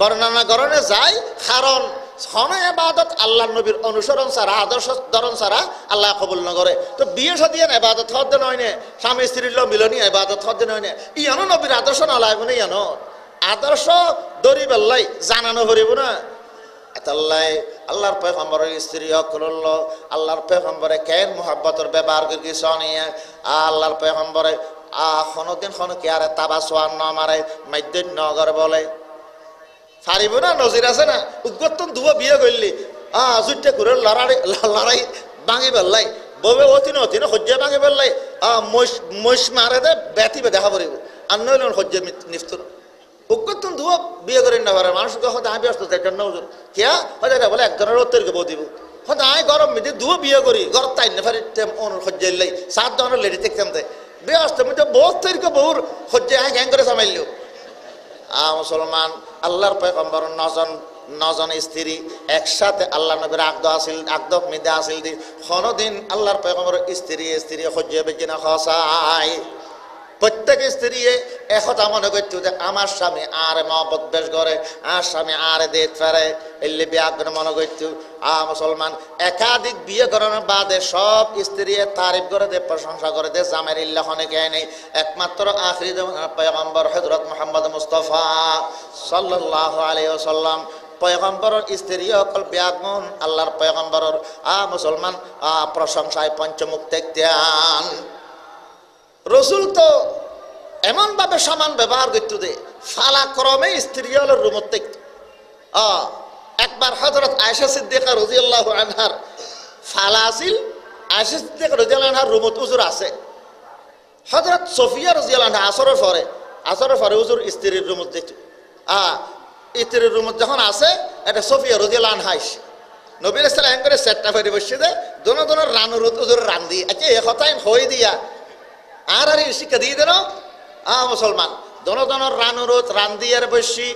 বর্ণনা করণে যায়। কারণ সনে এবাদত আল্লাহ নবীর অনুসরণ ছাড়া, আদর্শ ধরন ছাড়া আল্লাহ কবুল নগরে। তো বিয়ে সাদিয়ান এবাদত হদ্দে নয় নে, স্বামী স্ত্রীর মিলনী এবাদত হদ্দে নয় নে, ইয়ানো নবীর আদর্শ নলাইব না। ইয়ানো আদর্শ দরি বেল্লাই জানানো করিব না। এতাল্লাই আল্লাহর পয়গম্বরের স্ত্রী অকলল আল্লাহর পয়গম্বরে কেন মোহাব্বতের ব্যবহার করি সনিয়ে আল্লাহর পয়গম্বরে কোনোদিন কোনো কে আরে তাবা সোয়ান ন মারে মাইদ্যন নগর বলে ফারিব না। নজির আছে না, উদ্গতন দুয়া বিয়ে করলি জুটে করে লড়াই ভাঙি পেলাই ববে অতিন অতিন সজ্জা ভাঙি পেলাই মহিষ মারে দে ব্যাতিবে দেখা পড়িব আর নইলেন সজ্জা নিফতুর উদ্গতন দুয়া বিয়ে করে না পারে। মানুষকে হয়তো আমি ব্যস্ত একজন নজর কিয়া হয়তো বলে একজনের উত্তরকে বউ দিব হয়তো আমি গরম মিটে দুয়া বিয়ে করি গরম তাই না ফারি সজ্জাইলাই 7 ধরনের লেডি দেখতাম দে ব্যস্ত মিটে বহুত তৈরিকে বহুর সজ্জা হ্যাং করে সামাইলেও মুসলমান আল্লাহর পয়গম্বর নজন স্ত্রী একসাথে আল্লাহ নবীর আগদ মিদে আসিল দি কোনদিন আল্লাহর পয়গম্বর স্ত্রী সহ্য বেজি না খসাই। প্রত্যেক স্ত্রী একথা মনে করতো যে আমার স্বামী আর মহব্বত বেশ করে, আর স্বামী আর দেত ফেরে, এলে বিয়া করে মনে করতো। মুসলমান একাধিক বিয়ে করানোর বাদে সব স্ত্রী তারিফ করে দে, প্রশংসা করে দে, জামের ইল্লাহনে কে নেই। একমাত্র আখিরি পয়গম্বর হযরত মুহাম্মদ মুস্তাফা সাল্লাল্লাহু আলাইহি ওয়াসাল্লাম পয়গম্বরের স্ত্রী অকল বিয়াগমন আল্লাহর পয়গম্বরের মুসলমান প্রশংসায় পঞ্চমুখ দেখতেন। রসুল তো এমন ভাবে সমান ব্যবহার করতো যে ফালাক্রমে স্ত্রী হল রুমত দেখত। একবার হযরত আয়েশা সিদ্দিকা রাদিয়াল্লাহু আনহার ফালা আছিল, আয়েশা সিদ্দিকা রাদিয়াল্লাহু আনহার রুমত উজুর আছে। হযরত সফিয়া রাদিয়াল্লাহু আনহা আসরের পরে উজুর স্ত্রীর রুমত দেখত। স্ত্রীর রুমত যখন আছে এটা সফিয়া রাদিয়াল্লাহু আনহা নবী সাল্লাল্লাহু করে সেটটা ফেরে বসে দেয় দোনো রানুর উজুর রান দিয়ে আচ্ছা এ কথাই হয়ে দিয়া আর শিক্ষা দিয়ে দেন মুসলমান দোনো রানুরত রান দিয়ার বসি।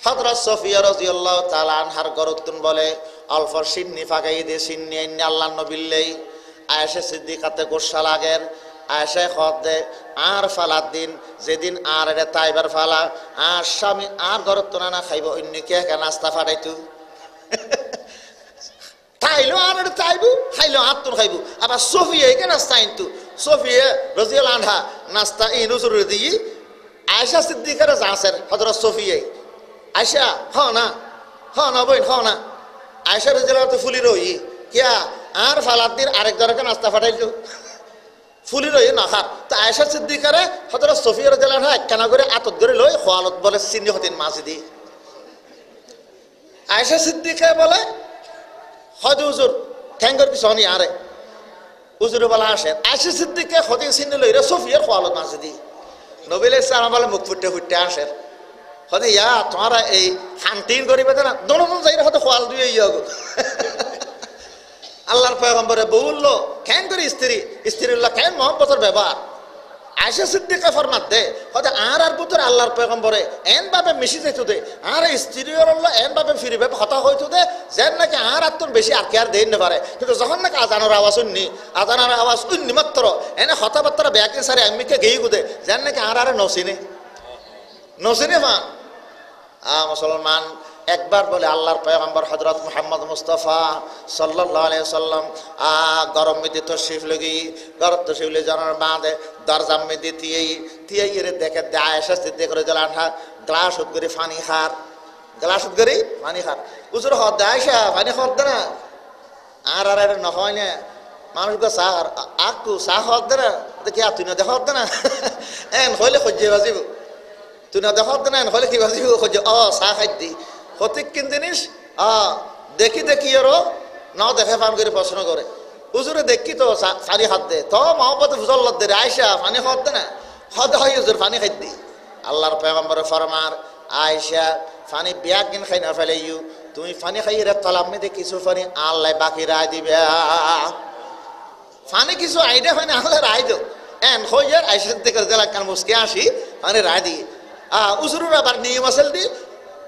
হযরত সফিয়া রাদিয়াল্লাহু তাআলা আনহার গরতুন বলে অল্প সিন্নি ফাঁকাই দিয়ে সিন্নি এনে আল্লাহ নবিল্লেই আয়েশা সিদ্দিকাতে গোসা লাগের। আয়েশা খত দে আর ফালার দিন যেদিন আর এটা তাইবার ফালা আর স্বামী আর গরতুন না খাইব অন্য কে নাস্তা ফাটাইতু খাইলো আর চাইবো খাইলো আর তোর খাইবো। আবার সফিয়া কে নাস্তা আনতু সফিয়া রাদিয়াল্লাহু আনহা নাস্তা এই নজর দিয়ে আয়েশা সিদ্দিকার যাসের হযরত সফিয়া আয়েশা খাও না বইন খাও না। আয়েশা রাদিয়াল্লাহু আনহা ফুলি রই কিয়া আর ফালাদ দিন আরেক জনকে নাস্তা ফাটাইলো ফুলি রই না খা। তো আয়েশা সিদ্দিকারে হযরত সফিয়া রাদিয়াল্লাহু আনহা একখানা করে আতত করে লই খোয়ালত বলে চিনি হতেন মাঝি দি। আয়েশা সিদ্দিকা বলে হয়তো হুজুর ঠ্যাঙ্গর কিছু নি আরে হুজুর বলা আসেন আয়েশা সিদ্দিকা হদিন চিনি লই রে সফিয়ার খোয়ালত মাঝি দি। নবী সালাম বলে মুখ ফুটে আসেন হতে ইয়া তোমারা এই শান্তিন করিবে না দোনো যাই হয়তো খোয়াল দিয়ে ইয়োগো আল্লাহর পয়গম্বরে বললো কেন করে স্ত্রীর কেন মহব্বতের ব্যবহার। আয়েশা সিদ্দিকা ফরমাত দে হয়তো আর পুত্র আল্লাহর পয়গম্বরে এন ভাবে মিশি যেত দে আর স্ত্রীর এন ভাবে ফিরিবে হতা হইতো দে যেন নাকি আর আত্মন বেশি আর কে আর দেন পারে। কিন্তু যখন নাকি আজানোর আওয়াজ উন্নি মাত্র এনে হতাবার্তা ব্যাকিং সারে আমিকে গেই গুদে যেন নাকি আর নসিনে পান। মুসলমান একবার বলে আল্লাহর পয়গম্বর হযরত মুহাম্মদ মুস্তাফা সাল্লাল্লাহু আলাইহি সাল্লাম গরম মিদি তশরিফ লগি গরম তশরিফ লে জানার বাদে দরজা মিদি তিয়েই রে দেখে আয়েশা সিদ্দিকা রাদিয়াল্লাহু আনহা গ্লাস উৎগরি পানি খার গ্লাস উৎগরি পানি খার উজুর হদ আয়েশা পানি হদ না আর নহয় না মানুষ গো সার আকু সাহ হদ না দেখি তুই না দেখ হদ না এন হইলে খজ্জে বাজিব তুই না দেখ হদ না এন হইলে কি বাজিব খজ্জে সাহ খাইদি সঠিক কিন জিনিস দেখি দেখি আরো নাও দেখে পান করে প্রশ্ন করে হুজুরে দেখি তো সারি হাত দে তো মহব্বত ফুজল দে আয়সা পানি খাওয়াত না হদ হয় হুজুর পানি খাই দি আল্লাহর পয়গম্বর ফরমার আয়সা পানি বিয়া কিন খাই না ফেলে তুমি পানি খাই রে তলামে দে কিছু পানি আল্লাহ বাকি রায় দিবে পানি কিছু আইডা পানি আল্লাহ রায় দো এন হইয়ার আয়সা দেখে জেলা কান মুসকে আসি পানি রায় দি উজুরের আবার নিয়ম আসল দি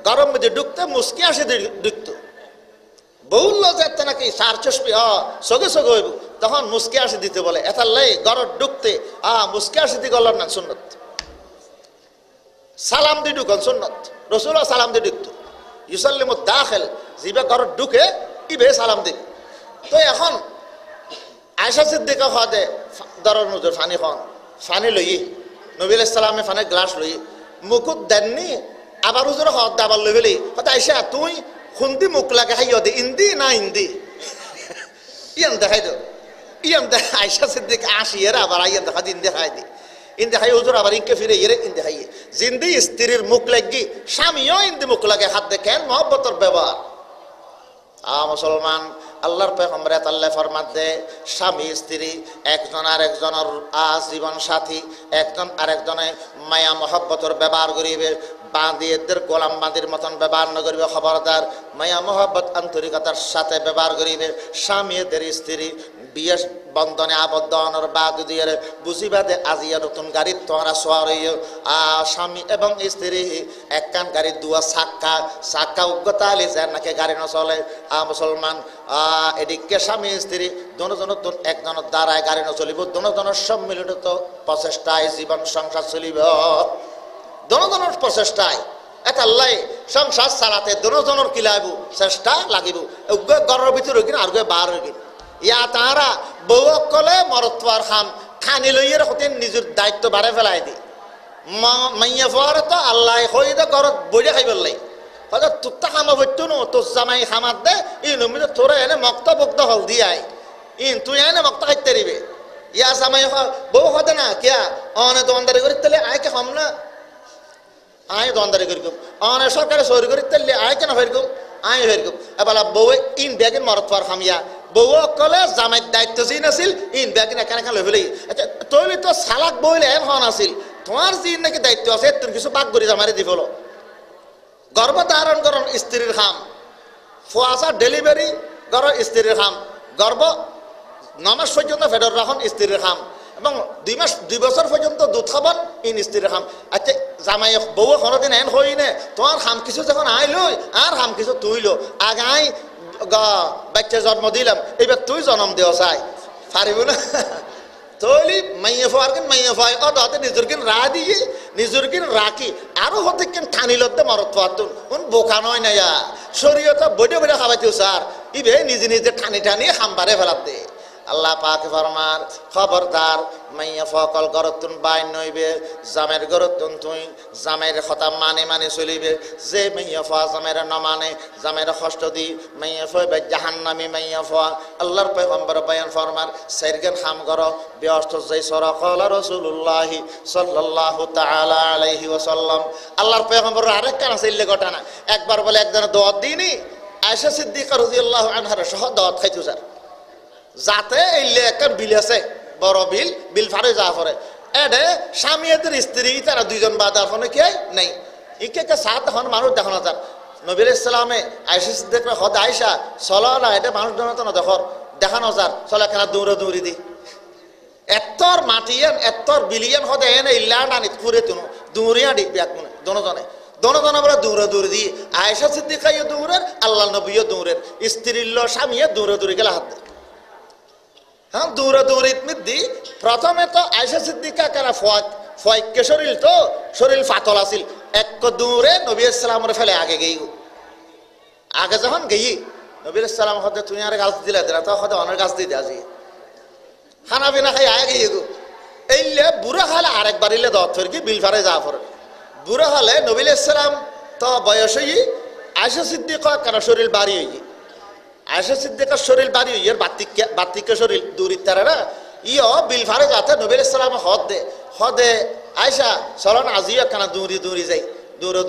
গরম মধ্যে ঢুকতে মুসকি আসে ঢুকতো বহুল্য যাতে নাকি সার চশমি সগে সগে হইব তখন মুসকি আসে দিতে বলে এটার লাই গরম ঢুকতে মুসকি আসে দি গলার না সুন্নত সালাম দি ঢুকন সুন্নত রসুল্লাহ সালাম দি ঢুকতো ইউসাল্লিমু দাখিল জিবে গরম ঢুকে ইবে সালাম দি তো এখন আয়েশা সিদ্দিকা হদে দরর নজর ফানি খন ফানি লই নবী আলাইহিস সালামে ফানি গ্লাস লই মুকুট দেননি আবার হুজুর হদ দাবার লই বলি আয়েশা তুই খুন্দি মুখ লাগে খাইও দে ইন্দি না ইন্দি ইয়ান দেখাই দো ইয়ান দেখ আয়েশা সিদ্দিকা আসি এর আবার আইয়ান দেখা দিন দেখাই দি ইন্দি খাই হুজুর আবার ইনকে ফিরে এরে ইন্দি খাইয়ে জিন্দি স্ত্রীর মুখ লাগি স্বামীও ইন্দি মুখ লাগে হাত দেখেন মহব্বতের ব্যবহার মুসলমান আল্লাহর পয়গম্বর আল্লাহ ফরমাতে স্বামী স্ত্রী একজন আর একজনের জীবন সাথী একজন আরেকজনে মায়া মহব্বতের ব্যবহার করিবে বাঁধিয়েদের গোলাম বাঁধির মতন ব্যবহার না করিবে খবরদার মায়া মহব্বত আন্তরিকতার সাথে ব্যবহার করিবে স্বামীদের স্ত্রী বিয়ে বন্ধনে আবদ্ধ হওয়ার বাদ দিয়ে বুঝিবাদে আজিয়া নতুন গাড়ি তোমরা সোয়ার স্বামী এবং স্ত্রী একখান গাড়ি দুয়া সাক্কা উগ্রতা আলি যার নাকি গাড়ি নচলে মুসলমান এদিকে স্বামী স্ত্রী দুজন একজনের দ্বারায় গাড়ি নচলিব দুজনের সম্মিলিত প্রচেষ্টায় জীবন সংসার চলিব দুজনের প্রচেষ্টায় এটা লাই সংসার চালাতে দুজনের কি লাগব চেষ্টা লাগিব ঘরের ভিতরে কিনা আর বার হয়ে গিয়ে ইয়া তাহারা বউ কলে মরতোয়ার খাম খানি লইয়ের হতে নিজের দায়িত্ব বাড়ে ফেলাই দি মাইয়া ফোয়ারে তো আল্লাহ হয়ে তো ঘরত বইলে খাইবার লাই হয়তো তোরটা খামা বইতো নো তোর জামাই খামার দে নমিত তোরা এনে মক্ত বক্ত হল দিয়াই তুই এনে মক্ত খাইতে দিবে ইয়া জামাই বউ হতে না কিয়া অনে দোকানদারি করি তাহলে আয়কে খাম না আয় দোকানদারি করি অনে সরকারে সরি করি তাহলে আয় কেন হইরকম আয় হইরকম এবার বউ ইন ব্যাগের মরতোয়ার খামিয়া বউ কলে জামাইর দায়িত্ব জিন আছিল ইন ব্যাগিন এখানে লই ফেলি আচ্ছা তৈলি তো সালাক বইলে এখন আছিল তোমার জিন নাকি দায়িত্ব আছে তুমি কিছু পাক করি জামারে দি ফেলো গর্ভ ধারণ করুন স্ত্রীর খাম ফুয়াশা ডেলিভারি করো স্ত্রীর খাম গর্ভ 9 মাস পর্যন্ত ফেডর রাখুন স্ত্রীর খাম এবং 2 বছর পর্যন্ত দুধ খাবেন ইন স্ত্রীর খাম আচ্ছা জামাই বউ কোনোদিন এন হই নে তোমার খাম কিছু যখন আইলই আর খাম কিছু তুইলো আগাই বাচ্চা জন্ম দিলাম এবার তুই জন্ম দেওয়া চাই পারিব না তৈলি মাইয়া ফোয়ার কিন মাইয়া ফোয়াই তাতে নিজের কিন রা দিয়ে নিজের কিন রাখি আরো হতে কিন ঠানি লতে মরত পাতুন কোন বোকা নয় না শরীয়ত বইটা বইটা খাবাইতেও স্যার ইবে নিজে নিজে ঠানি ঠানি খামবারে ফেলাত দে আল্লাহ পাক ফরমার খবরদার মাইয়া ফকল গরতুন বাই নইবে জামের গরতুন তুই জামের কথা মানে চলিবে যে মাইয়া ফা জামের না মানে জামের কষ্ট দি মাইয়া ফইবে জাহান্নামী মাইয়া ফা আল্লাহর পয়গম্বর বয়ান ফরমার সাইরগান খাম গর ব্যস্ত যাই সরা কলা রাসূলুল্লাহ সাল্লাল্লাহু তাআলা আলাইহি ওয়াসাল্লাম আল্লাহর পয়গম্বর আরেক কানা চাইলে ঘটনা একবার বলে একজন দোয়া দিনি আয়েশা সিদ্দিকা রাদিয়াল্লাহু আনহার সহ দাওয়াত খাইতো স্যার যাতে এইলে একটা বিল আছে বড় বিল ফারে যা পরে এডে স্বামীদের স্ত্রী তারা দুইজন বাদ আর ফোনে কে নেই ইকে সাত এখন মানুষ দেখানো যার নবী আলাইহিস সালামে আয়েশা সিদ্দিকা হদ আয়েশা চলো না এটা মানুষ জনতা দেখানো যার চলে কেন দৌড়ি দি এত্তর মাটিয়ান এত্তর বিলিয়ন হদে এনে ইল্লা নানিত পুরে তুনো দৌড়িয়া দি ব্যাক মনে দনজনে বলে দৌড়ি দি আয়েশা সিদ্দিকা দৌড়ের আল্লাহ নবীও দৌড়ের স্ত্রীর স্বামীয়ে দৌড়ি গেলে হাত দেয় হ্যাঁ দৌড়িত মিদ্দি প্রথমে তো আয়েশা সিদ্দিকা কেনা ফয়কে শরীর ফাতল আছিল এক দৌড়ে নবী সালামের ফেলে আগে গেই আগে যখন গেই নবীর সালাম হতে তুই আর গাছ দিলে দিলা তো হতে অনেক গাছ দিয়ে আজি খানা পিনা খাই আগে গিয়ে গো এইলে বুড়া হালে আরেকবার ইলে দত ফের কি বিলফারে যা ফর বুড়া হালে নবীল ইসলাম তো বয়স হই আয়েশা সিদ্দিক কেন শরীর বাড়ি হই আয়েশা সিদ্দিকের শরীর বাড়ি হই এর বাতিকে শরীর দূরিত তারা না ইও বিলফারে যাতে নবীল ইসলাম হদে আয়েশা চলন আজিও কেন দূরি দূরি যাই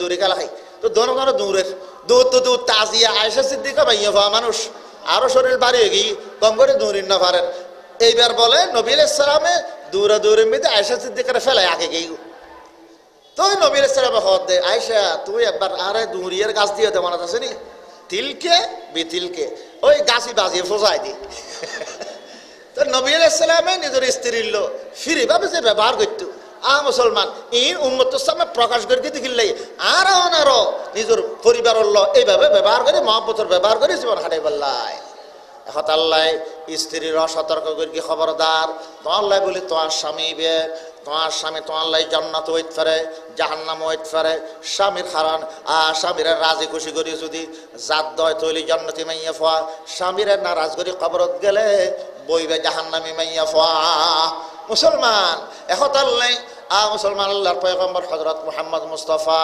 দূরে খেলা খাই তো দোনো দূরের দূর তাজিয়া আয়েশা সিদ্দিক ভাইয়া হওয়া মানুষ আরো শরীর বাড়ি হয়ে গিয়ে কম করে দূরিন না পারেন এইবার বলে নবীল ইসলামে দূরের মধ্যে আয়েশা সিদ্দিকের ফেলায় আগে গিয়ে তো নবীল ইসলামে হদ দে আয়েশা তুই একবার আরে দূরিয়ার গাছ দিয়ে দে মনে আছে নি তিলকে বিতিলকে ওই গাছি বাজিয়ে ফোসাই দি তো নবীল ইসলামে নিজের স্ত্রীর লো ফিরি ভাবে যে ব্যবহার করতো মুসলমান ইন উম্মতের সামনে প্রকাশ করে দেখিলে আরো নিজের পরিবারের ল এইভাবে ব্যবহার করে মহব্বতের ব্যবহার করে জীবন হাঁটাই বললাই এখন আল্লাহ স্ত্রীর সতর্ক করি খবরদার তোমার লাই বলি তোমার স্বামী তোমার লাই জান্নাত হইত পারে জাহান্নাম হইত পারে স্বামীর হারান স্বামীর রাজি খুশি করি যদি জাত দয় তৈলি জান্নাতি মাইয়া ফোয়া স্বামীর নারাজ করি খবরত গেলে বইবে জাহান্নামি মাইয়া ফোয়া মুসলমান এখন আল্লাহ মুসলমান আল্লাহর পয়গম্বর হযরত মুহাম্মদ মুস্তাফা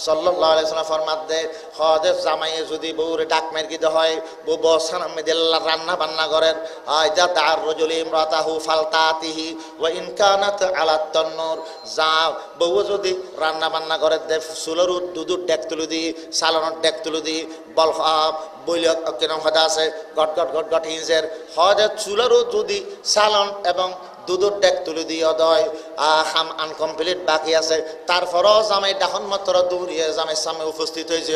সাল্লাল্লাহু আলাইহি ওয়াসাল্লাম ফরমাত দে হদে জামাইয়ে যদি বউরে ডাক মের গিতে হয় বউ বসানাম মেদিল্লা রান্না বান্না করেন আইদা তার রজুলি ইমরাতাহু ফালতাতিহি ওয়া ইন কানাত আলা তান্নুর যা বউ যদি রান্না বান্না করে দে সুলর দুদুর ডেক তুলি দি সালানোর ডেক তুলি দি বল বইলে কেন হদা আছে গট ইনজের হদে চুলর যদি সালন এবং দুধুর ডেক তুলে দিয়ে দয় হাম আনকমপ্লিট বাকি আছে তারপরও জামাই ডাখন মাত্র দৌড়িয়ে জামাই সামনে উপস্থিত হয়েছে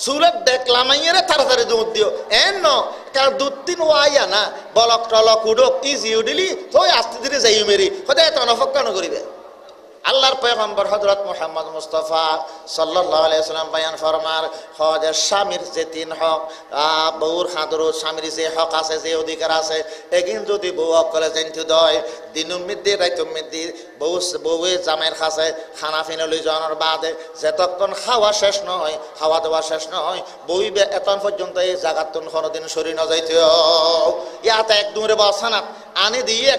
সুরত ডেক লামাইয়ে তাড়াতাড়ি দুধ দিও ন কারণ দুধ তিন ওয়াইয়া না বলক টলক উডক ইজি উডিলি তো আস্তে ধীরে যাই মেরি হতে এত নফক্কান করিবে আল্লাহর পয়গম্বর হযরত মুহাম্মদ মুস্তাফা সাল্লাল্লাহু আলাইহি ওয়াসাল্লাম বয়ান ফরমার হযরত স্বামীর যে তিন হক বউর খাদর স্বামীর যে হক আছে যে অধিকার আছে এগিন যদি বউ অকলে জানতে দয় দিনুর মধ্যে রাইতুর মধ্যে বউয়ে জামাইয়ের কাছে খানা ফিনে লই যাওয়ার বাদে যতক্ষণ খাওয়া শেষ নয় খাওয়া দাওয়া শেষ নয় বইবে এতন পর্যন্ত এই জাগাতুন কোনোদিন সরি না যাইতে ইয়াতে এক দূরে বসানাত আনি দিয়ে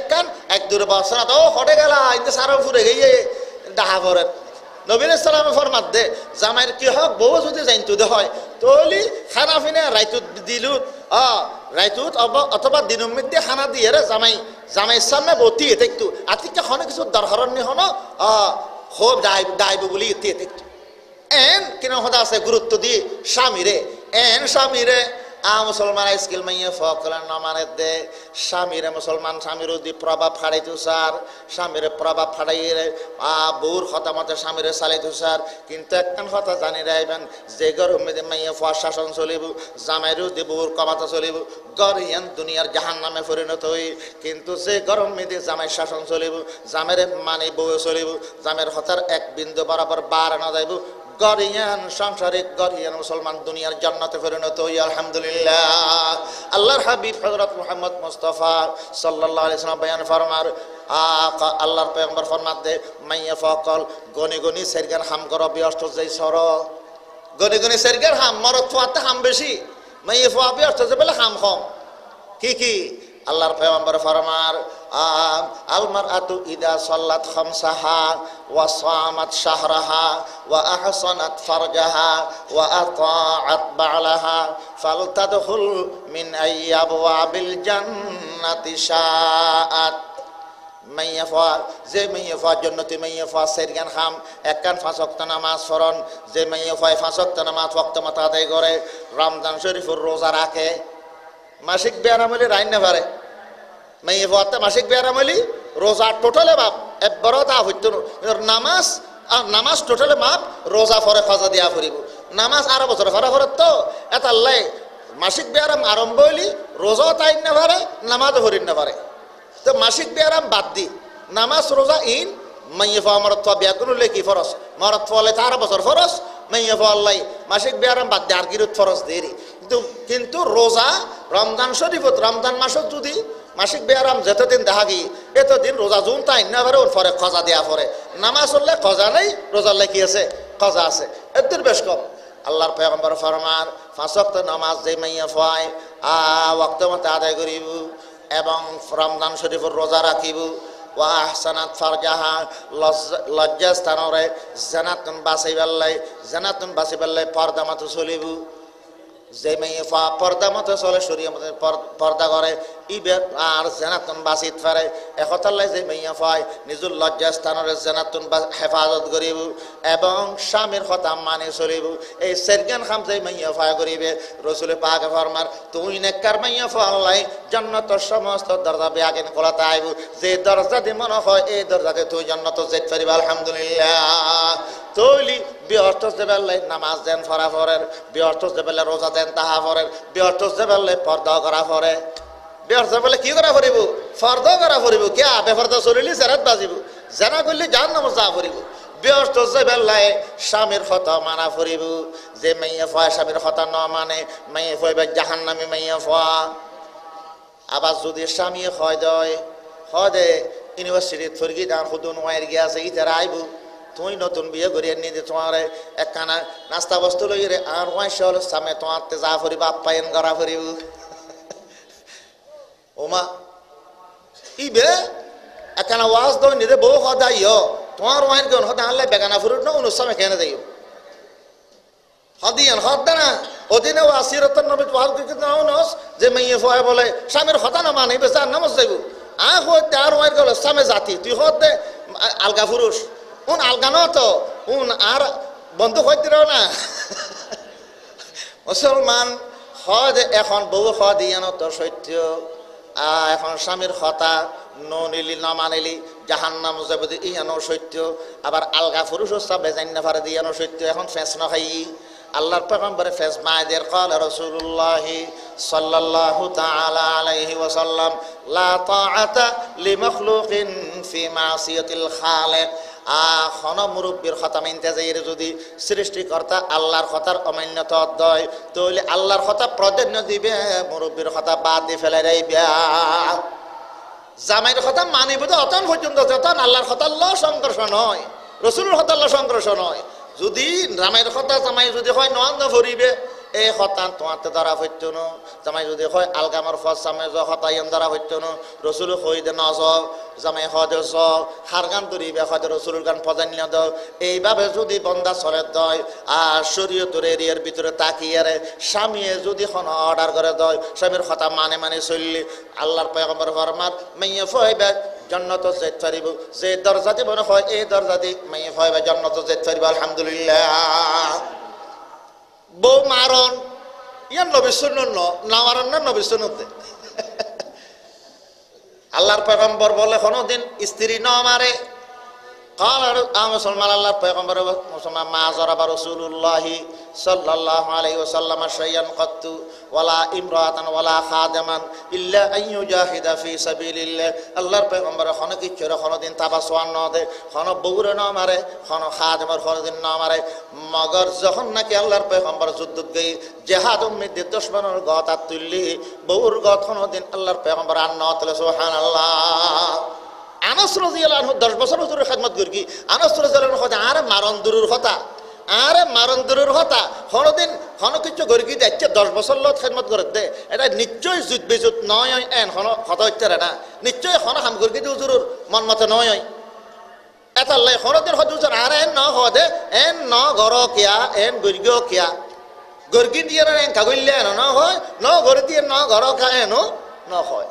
এক দূরে বসানাত ও হটে গেলা ইনতে সারা ফুরে গিয়ে ডাহা ভরে নবীল ইসলামে ফরমাত দে জামাইয়ের কি হক বউ যদি জানতে দে হয় তলি খানা ফিনে রাইতুত দিলুত রাইতুত অথবা দিনুর মধ্যে খানা দিয়ে রে জামাই সামনে বতি দেখতো আতিকে হনে কিছু দরকারনি হন খুব ডাইব বলি এতে দেখতো এন কিনা হদা আছে গুরুত্ব দিয়ে স্বামীরে মুসলমান স্কিল মাইয়ে ফকলেন নমানে দে স্বামীরে মুসলমান স্বামীর দি প্রভাব ফাড়াইতো স্যার স্বামীরে প্রভাব ফাড়াইয়ে বউর কথা মতে স্বামীরে চালাইতো স্যার কিন্তু একখান কথা জানি রাখবেন যে গরম মেয়েদের মাইয়ে ফোয়ার শাসন চলিব জামাইরও দি বউর কমাতা চলিব গরিয়ান দুনিয়ার জাহান নামে পরিণত হই কিন্তু যে গরম মেয়েদের জামাই শাসন চলিব জামের মানে বউ চলিব জামের হতার এক বিন্দু বরাবর বার না যাইব গরিয়ান সাংসারিক গরিয়ান মুসলমান দুনিয়ার জান্নাতে পরিণত হই আলহামদুলিল্লাহ আল্লাহর হাবিব হযরত মুহাম্মদ মুস্তাফা সাল্লাল্লাহু আলাইহি ওয়াসাল্লাম বয়ান ফরমার আল্লাহর পয়গম্বর ফরমাত দে মাইয়া ফকল গনি সেরগান হাম কর বিয়ষ্ট যাই সর গনি সেরগান হাম মরত ফাতে হাম বেশি মাইয়া ফা বিয়ষ্ট যে বলে হাম কম কি আল্লাহর পয়গম্বর ফরমার আল মারআতু ইদা সাল্লাত খামসাহা ওয়া সামাত শাহরাহা ওয়া আহসানাত ফারজাহা ওয়া আতাআত বা'লাহা ফালতাদখুল মিন আইয়াবওয়াবিল জান্নাতি শাআত মাইয়াফা যে মাইয়াফা জান্নাতি মাইয়াফা সেরগান খাম একখান 5 ওয়াক্ত নামাজ পড়ন যে মাইয়াফা 5 ওয়াক্ত নামাজ ওয়াক্ত মত আদায় করে রমজান শরীফের রোজা রাখে মাসিক ব্যারামলি রাইন না পারে মাইয়ে ফতে মাসিক ব্যারামলি রোজা টোটালে মাপ একবারও তা হইতো নামাজ টোটালে মাপ রোজা ফরে খাজা দিয়া ফুরিব নামাজ আরো বছর ফরে তো এটা লাই মাসিক ব্যারাম আরম্ভ হইলি রোজাও তাই না পারে নামাজও হরিণ না পারে তো মাসিক ব্যারাম বাদ দি নামাজ রোজা ইন মাইয়ে ফা মরত বিয়া করলে কি ফরস মরত ফলে তার বছর ফরস মাইয়ে ফা আল্লাহ মাসিক ব্যারাম বাদ দি আর গিরুত ফরস দেরি কিন্তু রোজা রমজান শরীফত রমজান মাসত যদি মাসিক ব্যারাম যতদিন দেখা গিয়ে এতদিন রোজা জুন তাই না পারে ওর পরে খজা দেওয়া পরে নামাজ হলে খজা নেই রোজার লাই কি আছে খজা আছে এদের বেশ কম আল্লাহর পয়গম্বর ফরমান 5 ওয়াক্ত নামাজ যে মাইয়া পড়ে ওয়াক্ত মতো আদায় করিব এবং রমজান শরীফের রোজা রাখিব ওয়া আহসানাত ফারজাহা লজ্জা স্থানরে জানাতুন বাঁচাইবাল্লাই পর্দা মতো চলিব যে মেয়ে পর্দা মতো চলে শরীর মতো পর্দা করে ইবের আর জেনাতুন বাঁচিত পারে একতাল্লাই যে মেয়ে পায় নিজের লজ্জা স্থানের জেনাতুন হেফাজত করিব এবং স্বামীর কথা মানি চলিব এই সেরগান খাম যে মেয়ে পায় করিবে রসুল পাক ফরমার তুই নেককার মেয়ে পাল্লাই জান্নাতের সমস্ত দরজা বেআগিন খোলাতে আইব যে দরজা দিয়ে মনে হয় এই দরজাতে তুই জান্নাত যেতে পারিবা আলহামদুলিল্লাহ তৈলি ব্যর্থ যে বেলায় নামাজ দেন ফরা ফরের ব্যর্থ যে বেলায় রোজা দেন তাহা ফরের ব্যর্থ যে বেলায় পর্দা করা ফরে ব্যর্থ বলে কি করা ফরিব ফর্দা করা ফরিব কে বেফর্দা চলিলি জেরাত বাজিব জেনা করলে জান নামাজ যা ফরিব ব্যর্থ যে বেলায় স্বামীর কথা মানা ফরিব যে মাইয়া ফয়া স্বামীর কথা ন মানে মাইয়া ফয়াবে জাহান্নামী মাইয়া ফয়া আবার যদি স্বামী হয় দে ইউনিভার্সিটি থরগি দান খুদুন ওয়াইর গিয়ে আছে ইতারা আইব তুই নতুন বিয়ে করিয়ে নিয়ে যে তোমার একখানা নাস্তা বস্তু লই রে আর ওয়াইসে হল সামনে তোমার তে যা ফরিব আপ্যায়ন করা ফরিব ওমা ইবে একখানা ওয়াজ দই নিরে বউ হদাইও তোমার ওয়াইন কেন হদা আনলে বেগানা ফুরুট না অনুষ্ঠানে কেন যাইও হদিয়ান হদা না ওদিনে ওয়াসিরতন নবী ওয়াজ দিতে নাও নস যে মাইয়ে ফয় বলে স্বামীর হতা না মানে বেচার নামাজ যাইব হতে আর ওয়াইন গেল সামে জাতি তুই হতে আলগা ফুরুষ উন আলগানো তো উন আর বন্ধু হইতে না মুসলমান হদ এখন বউ হদিয়ানো তো সত্য এখন স্বামীর হতা নিলি না মানিলি জাহান্নাম যাবে ইয়ানো সত্য আবার আলগা পুরুষ সাবে জান্না ফারে দিয়ানো সত্য এখন ফেস না খাই আল্লাহর পয়গম্বরে ফেস মায়েদের قال রাসূলুল্লাহ সাল্লাল্লাহু তাআলা আলাইহি ওয়াসাল্লাম লা তাআতা লিমাখলুকিন ফি মাসিয়াতিল খালিক খন মুরব্বীর কথা মানতে যাই যদি সৃষ্টিকর্তা আল্লাহর কথার অমান্যতা অধ্যয় তাহলে আল্লাহর কথা প্রাধান্য দিবে মুরব্বীর কথা বাদ দিয়ে ফেলে রাইবে জামাইয়ের কথা মানিব তো অতন পর্যন্ত যতন আল্লাহর কথা আল্লাহ সংঘর্ষ নয় রসুলের কথা আল্লাহ সংঘর্ষ নয় যদি জামাইয়ের কথা জামাই যদি হয় নন্দ ভরিবে এই হতান তোমাতে ধরা হইত ন জামাই যদি হয় আলগামার ফস জামাই হতাইন ধরা হইত ন রসুল হই দে নজ জামাই হদে জ হারগান করিবে হয়তো রসুলের গান পজান্য দাও এইভাবে যদি বন্দা চলে দয় আর শরীয়তের এরিয়ার ভিতরে তাকিয়ে স্বামীয়ে যদি খন অর্ডার করে দয় স্বামীর কথা মানে চললি আল্লাহর পয়গম্বর ফরমান মাইয়া ফইবে জান্নাত যেতে পারিব যে দরজা দিব না হয় এই দরজা দি মাইয়া ফইবে জান্নাত যেতে পারিব আলহামদুলিল্লাহ বউ মারণ ইয়ার নবী শুনুন না মারণ না নবী শুনুতে আল্লাহর পয়গম্বর বলে কোনদিন স্ত্রী ন মারে قال মুসলমান আল্লাহর পয়গম্বর মুসলমান মা জরাবা রাসূলুল্লাহ সাল্লাল্লাহু আলাইহি ওয়াসাল্লাম শাইয়ান কাত্তু ওয়ালা ইমরাতান ওয়ালা খাদামান ইল্লা আন ইউজাহিদা ফি সাবিলিল্লাহ আল্লাহর পয়গম্বর কোন কিছু কোনদিন তাবাসওয়ান ন দে কোন বউরে ন মারে কোন খাদামের কোনদিন ন মারে মগর যখন নাকি আল্লাহর পয়গম্বর যুদ্ধত গই জিহাদ উম্মিদের দুশমনের গতা তুললি বউর গত কোনদিন আল্লাহর পয়গম্বর আর ন তুলে সুবহানাল্লাহ আনাস রাদিয়াল্লাহু আনহু 10 বছর ধরে খিদমত করি আনাস রাদিয়াল্লাহু আনহু আরে মারণ দূরের কথা কোনদিন কোন কিছু গর্গি যাচ্ছে 10 বছর লোক খিদমত করে দে এটা নিশ্চয় যুদ্ধ বিজুত নয় এন কোন কথা হইতে না নিশ্চয় কোন হাম গর্গি হুজুরের মন মতে নয় এটা লাই কোনদিন হুজুর আরে ন হদে এন ন গর কিয়া এন গর্গিও কিয়া গর্গি দিয়ে না কাগইলে না হয় ন গর্গি দিয়ে ন গর খায় ন হয়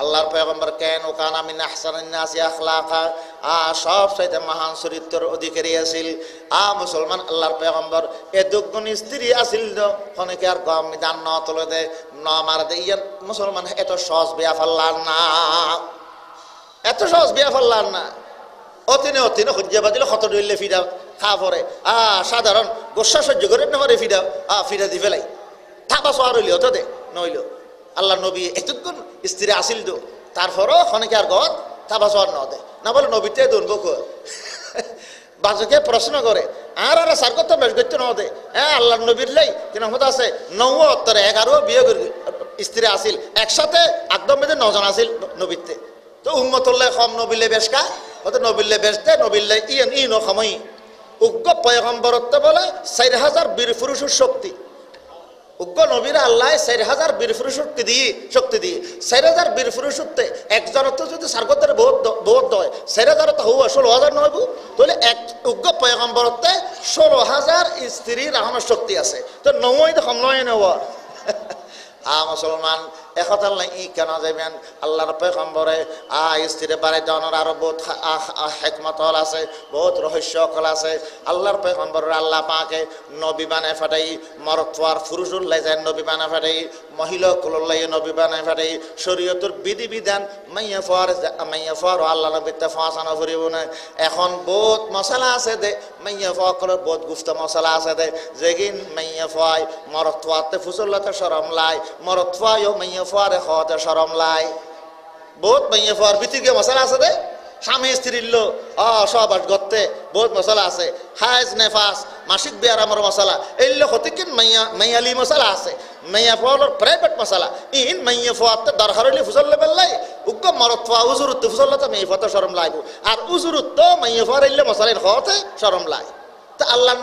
আল্লাহর পয়গম্বর কেন কানা মিন আহসানিন নাসি আখলাকা সব চাইতে মহান চরিত্রের অধিকারী আছিল মুসলমান আল্লাহর পয়গম্বর এ দুগুণ স্ত্রী আছিল অনেকে আর কম দান ন তুলে দে ন মার দে ইয়ার মুসলমান এত সহজ বিয়া ফেললার না অতিনে সহ্য বাদিলে ক্ষত ধরলে ফিরা খা পরে সাধারণ গোসা সহ্য করে না পরে ফিরা দি ফেলাই থাকা সোয়ার হইলি হতো দে নইল আল্লাহ নবী এতক্ষণ স্ত্রী আসিল দো তারপরও অনেকে আর গত থাবা সোয়ার ন দে না বলে নবীতে দৌড়ব বাজকে প্রশ্ন করে আর সার কথা বেশ করতে ন দে আল্লাহ নবীর লাই কিনা হতে আছে 11 বিয়ে করি স্ত্রী আসিল একসাথে একদম বেঁধে 9 জন আসিল নবীতে তো উম্মতুল্লাহ কম নবিলে বেশ কা হতে নবিলে বেশ দে নবিল্লাই ইন সময় উগ্র পয়গম্বরত্ব বলে 4000 বীর পুরুষের শক্তি। উগ্র নবীরা আল্লাহ 4000 বীর পুরুষ শক্তি দিয়ে 4000 বীর পুরুষত্বে একজনের তো যদি সার্গতের বহুত হয় 4000 তো হওয়া 16000 নইব, তাহলে এক উগ্র পয়গম্বরত্বে 16000 স্ত্রী রাহনের শক্তি আছে। তো নয় তো কম নয় নেওয়া মুসলমান একতাল নাই ই কেন যাবেন আল্লাহর পয়গম্বরে স্ত্রী বাড়ি দেওয়ানোর আরো বহুত হেকমত হল আছে, বহুত রহস্য হল আছে। আল্লাহর পয়গম্বরের আল্লাহ পাকে নবী বানায় ফাটাই, মরতওয়ার পুরুষুল্লাই যায় নবী বানায় ফাটাই, মহিলা কুল্লাই নবী বানায় ফাটাই, শরীয়তের বিধি বিধান মাইয়া ফর আল্লাহ নবীতে ফাঁসানো ফুরিব না। এখন বহুত মশলা আছে দে মাইয়া ফকলের বহুত গুফত মশলা আছে দে, যেগিন মাইয়া ফয় মরতওয়াতে ফুসল্লাতে সরম লাই, মরতওয়ায়ও মাইয়া ফরে খাওয়াতে সরম লাই। বহুত মাইয়া ফর বিতিকে মশলা আছে দে, স্বামী স্ত্রীর লো সহবাস করতে বহুত মশলা আছে, হাজ নেফাস মাসিক বিয়ারামর মশলা এইগুলো হতিকিন মাইয়ালি মশলা আছে, মাইয়া ফলের প্রাইভেট মশলা ইন মাইয়া ফোয়াতে দরকার হইলে ফুসল্লে বেল্লাই উগ্র মরতওয়া উজুরুত্ব ফুসল্লাতে মাইয়া ফতে সরম লাইব, আর উজুরুত্ব মাইয়া ফর এলে মশলা খাওয়াতে সরম লাই। তা আল্লাহ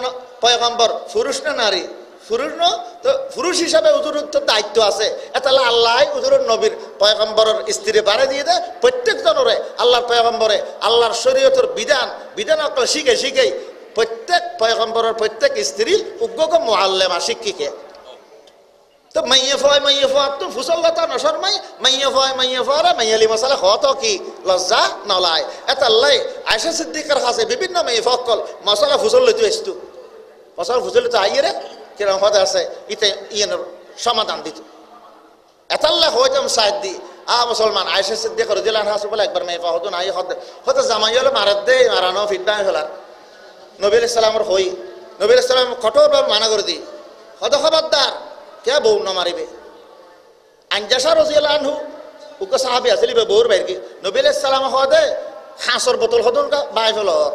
পয়গম্বর পুরুষ না নারী? পুরুষ ন, তো পুরুষ হিসাবে উজুরুত্বের দায়িত্ব আছে। তাহলে আল্লাহ উজুরের নবীর পয়গম্বরের স্ত্রী বাড়ে দিয়ে দেয় প্রত্যেক জনরে আল্লাহর পয়গম্বরে আল্লাহর শরীয়তের বিধান অকল শিখে প্রত্যেক পয়গম্বরের প্রত্যেক স্ত্রী উগ্রক মুআল্লিমা শিক্ষিকে। তো মাইয়া ফয় তো ফুসল্লাতা নশরমাই মাইয়া ফয় মাইয়ালি মশলা হত কি লজ্জা নলায়। এতাল্লাই আয়েশা সিদ্দিকার কাছে বিভিন্ন মাইয়া ফকল মশলা ফুসল লইতে আসতো, মশলা ফুসল তো আইয়ে রে কিরম হতে আছে ইতে ইয়ের সমাধান দিত। এতাল্লা হইতাম সাইড দি মুসলমান আয়েশা সিদ্দিকা রাদিয়াল্লাহু আনহা বলে একবার মেয়ে হতো না হতে জামাই হলে মারাত দে মারানো ফিটবাই হলার নবী আলাইহিস সালামের হই, নবী আলাইহিস সালাম কঠোরভাবে মানা করে দি হতে খবরদার কে বউ ন মারিবে। আনজাসা রাদিয়াল্লাহু আনহু উকে সাহাবী আসলি বউর বাইরে নবী আলাইহিস সালাম হদে হাসর বোতল হদন কা বাই ফেলর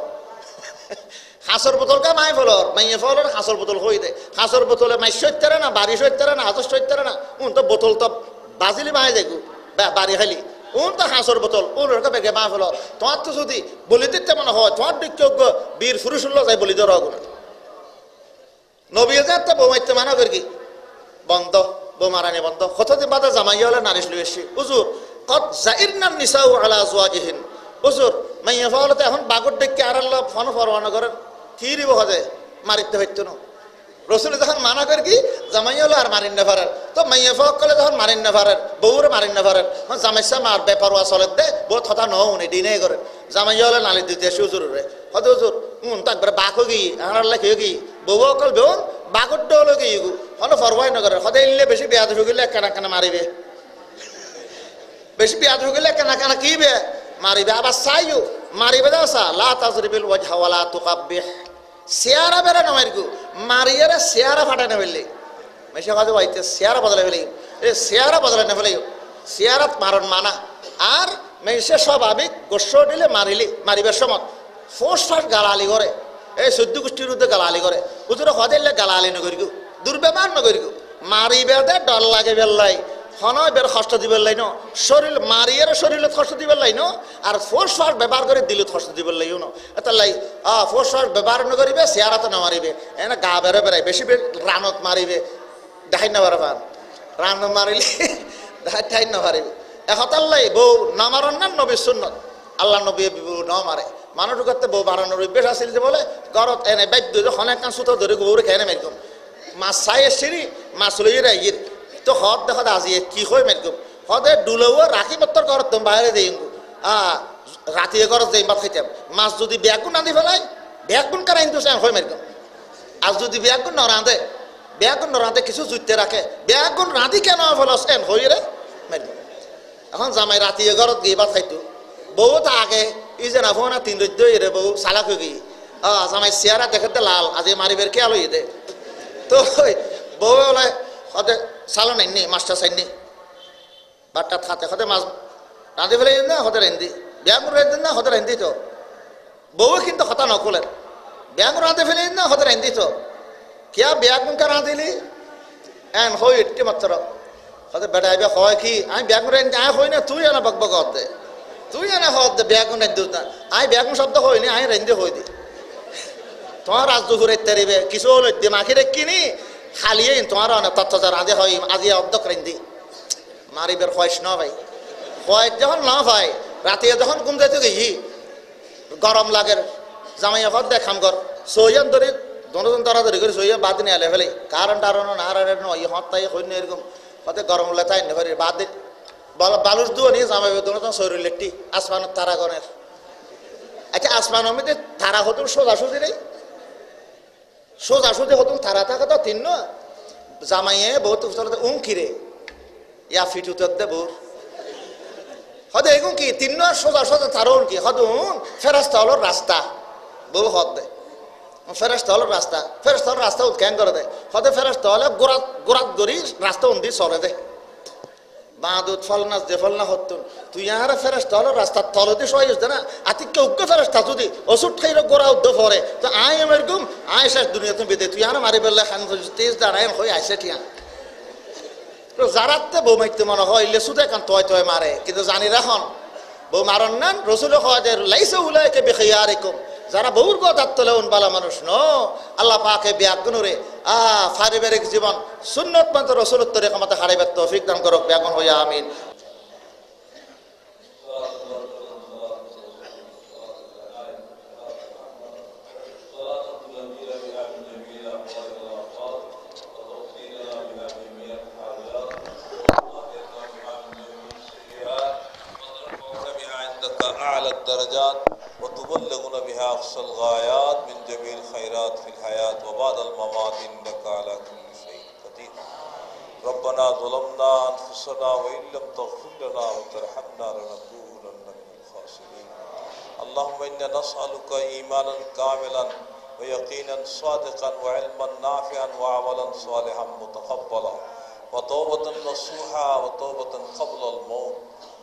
হাসর বোতল কা মাই ফেলর মাইয়ে ফেলর হাসর বোতল হই দে, হাসর বোতলে মাই সইতারে না বাড়ি সইতারে না হাসর সইতারে না উন তো বোতল তো বাজিলি মাই যাইগু বাড়ি খালি উন তো হাসর বোতল উন বেগে মা ফেল। তোমার তো যদি বলি দিতে মনে হয় তোমার যোগ্য বীর পুরুষ যাই বলি দেওয়ার গুণা নবী তো বউ মারতে মানা করি কি বন্ধ, বউ মারানি বন্ধ। কতদিন বাদে জামাই হলে নারিশ লই এসছি হুজুর কত জাইরনান নিসাউ আলা আজওয়াজিহিন হুজুর মাইয়া ফাওয়ালতে এখন বাগর দেখকে আর আল্লাহ ফোন ফরওয়ানা করেন কি রিব হদে মারিতে হইতো না। রসুল যখন মানা করে কি জামাই হলো আর মারিন না পারেন, তো মাইয়া ফাওয়া করলে যখন মারিন না পারেন বউরে মারিন না পারেন জামাইসা মার বেপারওয়া চলে দে বহুত হতা নউনি দিনে করেন জামাই হলে নালি দিতে আসি হুজুরে হতে হুজুর তাকবারে বাক গি আর আল্লাহ খেয়ে গি বউ অকল বেউন বাগর ডলে গি হলো ফরওয়াই নগরে হতে ইল্লে বেশি বেয়াদ হয়ে গেলে কেনা কেনা মারিবে, বেশি বেয়াদ হয়ে গেলে কেনা কেনা কি বে মারিবে। আবার চাইও মারিবে দাও সা লা তাজরিবিল ওয়াজহা ওয়ালা তুকাব্বিহ চেয়ারা বেড়া নমার গু মারিয়ারে চেয়ারা ফাটাই না ফেললে মেশে কাজে বাইতে চেয়ারা বদলে ফেলে এ চেয়ারা বদলে না ফেলে চেয়ারাত মারণ মানা। আর মেশে স্বাভাবিক গোস্ব দিলে মারিবার সময় ফোস ফাঁস গালালি করে এই 14 গোষ্ঠীর বিরুদ্ধে গালালি করে হুজুরে হদিলে গালালি নগরি গু দুর্ব্যবহার নগরি গু মারিবে দে ডর লাগে বেল্লাই হনয় বের কষ্ট দিবার লাইন শরীর মারিয়ার শরীরে কষ্ট দিবার লাইন আর ফোর্স ফার ব্যবহার করে দিলে কষ্ট দিবার লাইন এটা লাই ফোর্স ফার ব্যবহার নকরিবে চেয়ারা তো নামারিবে এনে গা বেড়ে বেড়াই বেশি রানত মারিবে দেখাই না পারবা রান মারিলে দেখাই না পারিবে এহতাল্লাই বউ নামারণ না নবীর সুন্নত আল্লাহ নবী বউ ন মারে মানুষ ঢুকাতে বউ বাড়ানোর অভ্যেস আসছিল যে বলে গরত এনে বাদ্য যখন একখান সুতো ধরে বউরে খেয়ে নেমে একদম মাছ চাই এসছিরি মাছ লইয়ে রাইয়ের তো হদ দেখা আজি কি হয় মেরগম হদে ডুলেও রাখি মত্তর করত বাইরে দেই রাতে করত যাই ভাত খাইতাম মাছ যদি ব্যাগুন রাঁধি ফেলাই ব্যাগুন কারা কিন্তু হয় মেরগম আর যদি ব্যাগুন নরাঁধে কিছু জুইতে রাখে ব্যাগুন রাঁধি কেন ফেলস এন হয়ে রে মেরগম। এখন জামাই রাতে ঘরত গিয়ে ভাত খাইতো বউ তো আগে ই যে না ফোনা 3 রোজ রে বউ চালাক হয়ে গিয়ে জামাই চেয়ারা দেখতে লাল আজি মারিবের খেয়াল হয়ে দে তো বউ বলে হতে সালো নাইনি মাছটা চাইনি বাটটা খাতে হতে মাছ রাঁধি ফেলে না হতে রান্ধি ব্যাগুন রাঁধি না হতে রান্ধি তো বউ কিন্তু হতা নকলেন ব্যাগুন রাঁধে ফেলে না হতে রান্ধি তো কিয়া ব্যাগুন কা রাঁধিলি এন হই এটি মাত্র হতে বেড়াইবে হয় কি আমি ব্যাগুন রান্ধি আয় হই না তুই এনে বকবক হতে তুই এনে হত দে ব্যাগুন রান্ধি না আই ব্যাগুন শব্দ হইনি আই রান্ধি হই দি তোমার রাজদুপুরে তেরিবে কিছু হলো দিমাখিরে কিনি খালিয়ে তোমার অনেক তত্ত্ব রাঁধে হয় আজি অর্ধক রেন্দি মারিবের খয়েস ন ভাই খয়েস যখন না ভাই রাতে যখন ঘুম যাইতে গিয়ে গরম লাগে জামাই এখন দেখাম কর সইয়ান ধরে দনজন ধরাধরি করে সইয়া বাদ নিয়ে এলে ফেলে কারণ টারণ না নয় হত্যাই হইনি এরকম হতে গরম লেতাই নে ফেলে বাদ বালুর দুয়া নিয়ে জামাই দনজন শরীর একটি আসমানের তারাগণের আচ্ছা আসমানের মধ্যে তারা হতো সোজাসুজি নেই সোজাসুজি হতো তারা থাকে তো তিন ন জামাইয়ে বহুত উঙ্কিরে ইয়া ফিটুতে দেবো হদে এগুন কি তিন সোজা সোজা তারও কি হদুন ফেরাস্তা হলো রাস্তা বহু হদ দে ফেরাস্তা হলো রাস্তা ফেরাস্তা হলো রাস্তা উৎক্যান করে দেয় হদে ফেরাস্তা হলে গোড়াত গড়ি রাস্তা উন্দি চলে দে বাঁধুত ফল না যে ফল না হতুন তুই আর ফেরাস্তা হলো রাস্তার তলদি সবাই দে না আতিকে উগ্র ফেরাস্তা যদি ওষুধ খাইলে গোড়া উদ্য পরে তো আয় আমার গুম আয় শেষ দুনিয়া তুমি বেদে তুই আর মারি বেললে খান তেজ দাঁড়ায় হয়ে আইসে ঠিয়া যারাতে বউ মারতে মনে হয় লেসুদে কান তয় তয় মারে কিন্তু জানি রাখন বউ মারন নেন রসুল লাইসে উলাইকে বেখিয়ারিকুম যারা বউর গদার তলে উনবালা মানুষ ন আল্লাহ পাকে ব্যাগুনরে পারিবারিক জীবন সুন্নত মত রসুলোত্তরে ক্ষমতা হারাইবার তৌফিক দান করুক ব্যাগুন হইয়া আমিন
أعلى الدرجات وتبلغنا بها أقصى الغايات من جميع الخيرات في الحياة وبعد الممات إنك على كل شيء قدير ربنا ظلمنا أنفسنا وإن لم تغفر لنا وترحمنا لنكونن من الخاسرين اللهم إنا نسألك إيمانا كاملا ويقينا صادقا وعلما نافعا وعملا صالحا متقبلا وتوبة نصوحا وتوبة قبل الموت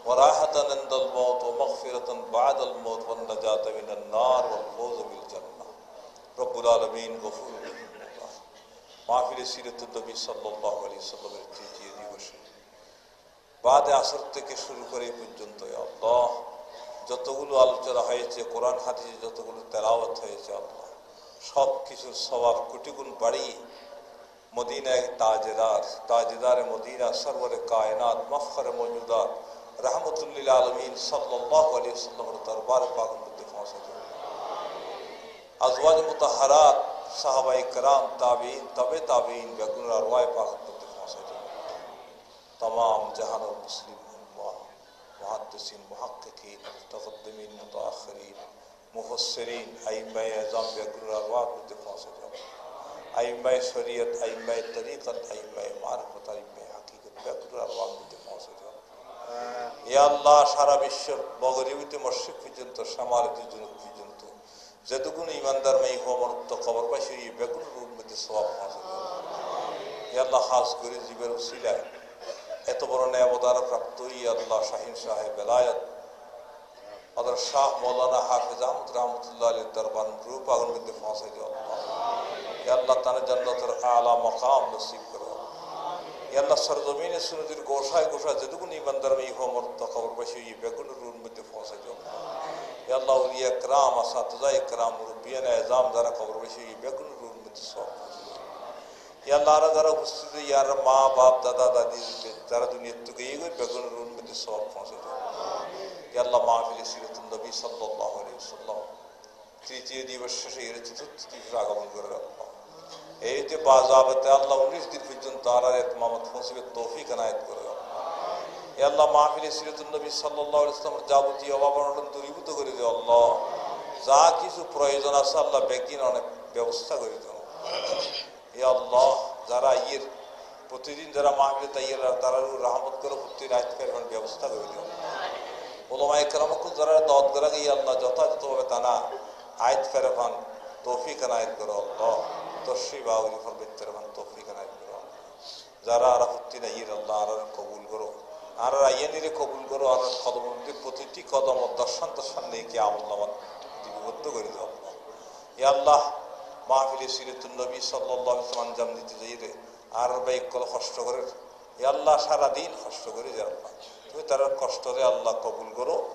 وراحة عند الموت ومغفرة بعد الموت والنجاة من النار والفوز بالجنة رب العالمين غفور رحيم মাহফিল সিরাতুন নবী সাল্লাল্লাহু আলাইহি ওয়াসাল্লামের তৃতীয় দিবসে বাদে আসর থেকে শুরু করে পর্যন্ত আল্লাহ যতগুলো আলোচনা হয়েছে কোরআন হাদিসে যতগুলো তেলাওয়াত হয়েছে আল্লাহ সব কিছুর সওয়াব কোটি গুণ বাড়িয়ে মদিনায় তাজদার মদিনা সরওয়ারে কায়নাত মফখরে মওজুদাত रहमतुल्लिल आलमीन सल्लल्लाहु अलैहि वसल्लम दरबार पाक में पहुंचा दे अज़वाज मुतहहरात सहाबाए किराम ताबीन तबे ताबीन बेगुन अरवाए पाक में पहुंचा दे तमाम जहान और मुस्लिम उम्मत मुहद्दिसीन मुहक्किकीन मुतक़द्दिमीन मुतअख्खिरीन मुफस्सिरीन अइम्माए आज़म बेगुन अरवाए में पहुंचा दे अइम्माए शरीयत अइम्माए तरीक़त अइम्माए मारिफत अइम्माए हकीकत बेगुन अरवाए में पहुंचा दे ইয়া আল্লাহ সারা বিশ্বের মগরিবিতে মশরিক পর্যন্ত সামারিত জুনুব পর্যন্ত যতগুলো ইমানদার মেয়ে হমরত কবরবাসী বেগুন রূপ মধ্যে সওয়াব হাসিল ইয়া আল্লাহ খাস করে জীবের উসিলায় এত বড় নেয়ামত প্রাপ্ত ইয়া আল্লাহ শাহিন সাহেব বেলায়েত হযরত শাহ মাওলানা হাফেজ আহমদ রাহমাতুল্লাহ আলাইহির দরবার রূপ আগুন মধ্যে পৌঁছে দিও ইয়া আল্লাহ তার জান্নাতের আলা মাকাম নসিব করো ইয়া আল্লাহ সরজমিনে সুন্নতের গোশায় গোশায় যতগুলো ইমানদার মেয়ে হমরত কবরবাসী বেগুন রূপ মধ্যে পৌঁছে দিও ইয়া আল্লাহ উলিয়া کرام আসাতিজায়ে کرام মুরব্বিয়ানে আযম যারা কবরবাসী বেগুন রূপ মধ্যে সওয়াব ইয়া আল্লাহ যারা উপস্থিত ইয়ার মা বাপ দাদা দাদি যারা দুনিয়া থেকে গিয়ে বেগুন রূপ মধ্যে সওয়াব পৌঁছে দিও ইয়া আল্লাহ মাহফিল সিরাতুন নবী সাল্লাল্লাহু আলাইহি ওয়াসাল্লাম তৃতীয় দিবস শেষে এর চতুর্থ দিবসে আগমন করে আল্লাহ এইতে বাজাবতে আল্লাহ 19 দিন পর্যন্ত আর ইতমামত ফসিবত তৌফিক এনায়েত করে ইয়া আল্লাহ মাহফিল সিরাতুন নবী সাল্লাল্লাহু আলাইহি ওয়াসাল্লামের যাবতীয় অভাব-অনটন দূরীভূত করে দিও আল্লাহ যা কিছু প্রয়োজন আছে আল্লাহ বেগিন অনেক ব্যবস্থা করে দিও ইয়া আল্লাহ যারা প্রতিদিন যারা মাহফিলে তাইয়ারা তারা রহমত করে প্রতি রাত ফেরমান ব্যবস্থা করে দিও উলামায়ে কেরামকে যারা দাওয়াত করে ইয়া আল্লাহ যথাযথভাবে তানা আয়াত ফেরমান তৌফিক এনায়েত করো আল্লাহ তশরিবা ওলি ফরবিতরমান তৌফিক এনায়েত করো যারা আরাফতি নাইর আল্লাহ আর কবুল করো আর আয়ানিরে কবুল করো আর কদমে প্রতিটি কদম দর্শন দর্শন নেকি আমলনামা দিবদ্ধ করে দাও ইয়া আল্লাহ মাহফিল সিরাতুন নবী সাল্লাল্লাহু আলাইহি ওয়াসাল্লাম জাম দিতে যাইরে আর বাইক কল কষ্ট করে ইয়া আল্লাহ সারা দিন কষ্ট করে যা আল্লাহ তুমি তার কষ্টরে আল্লাহ কবুল করো।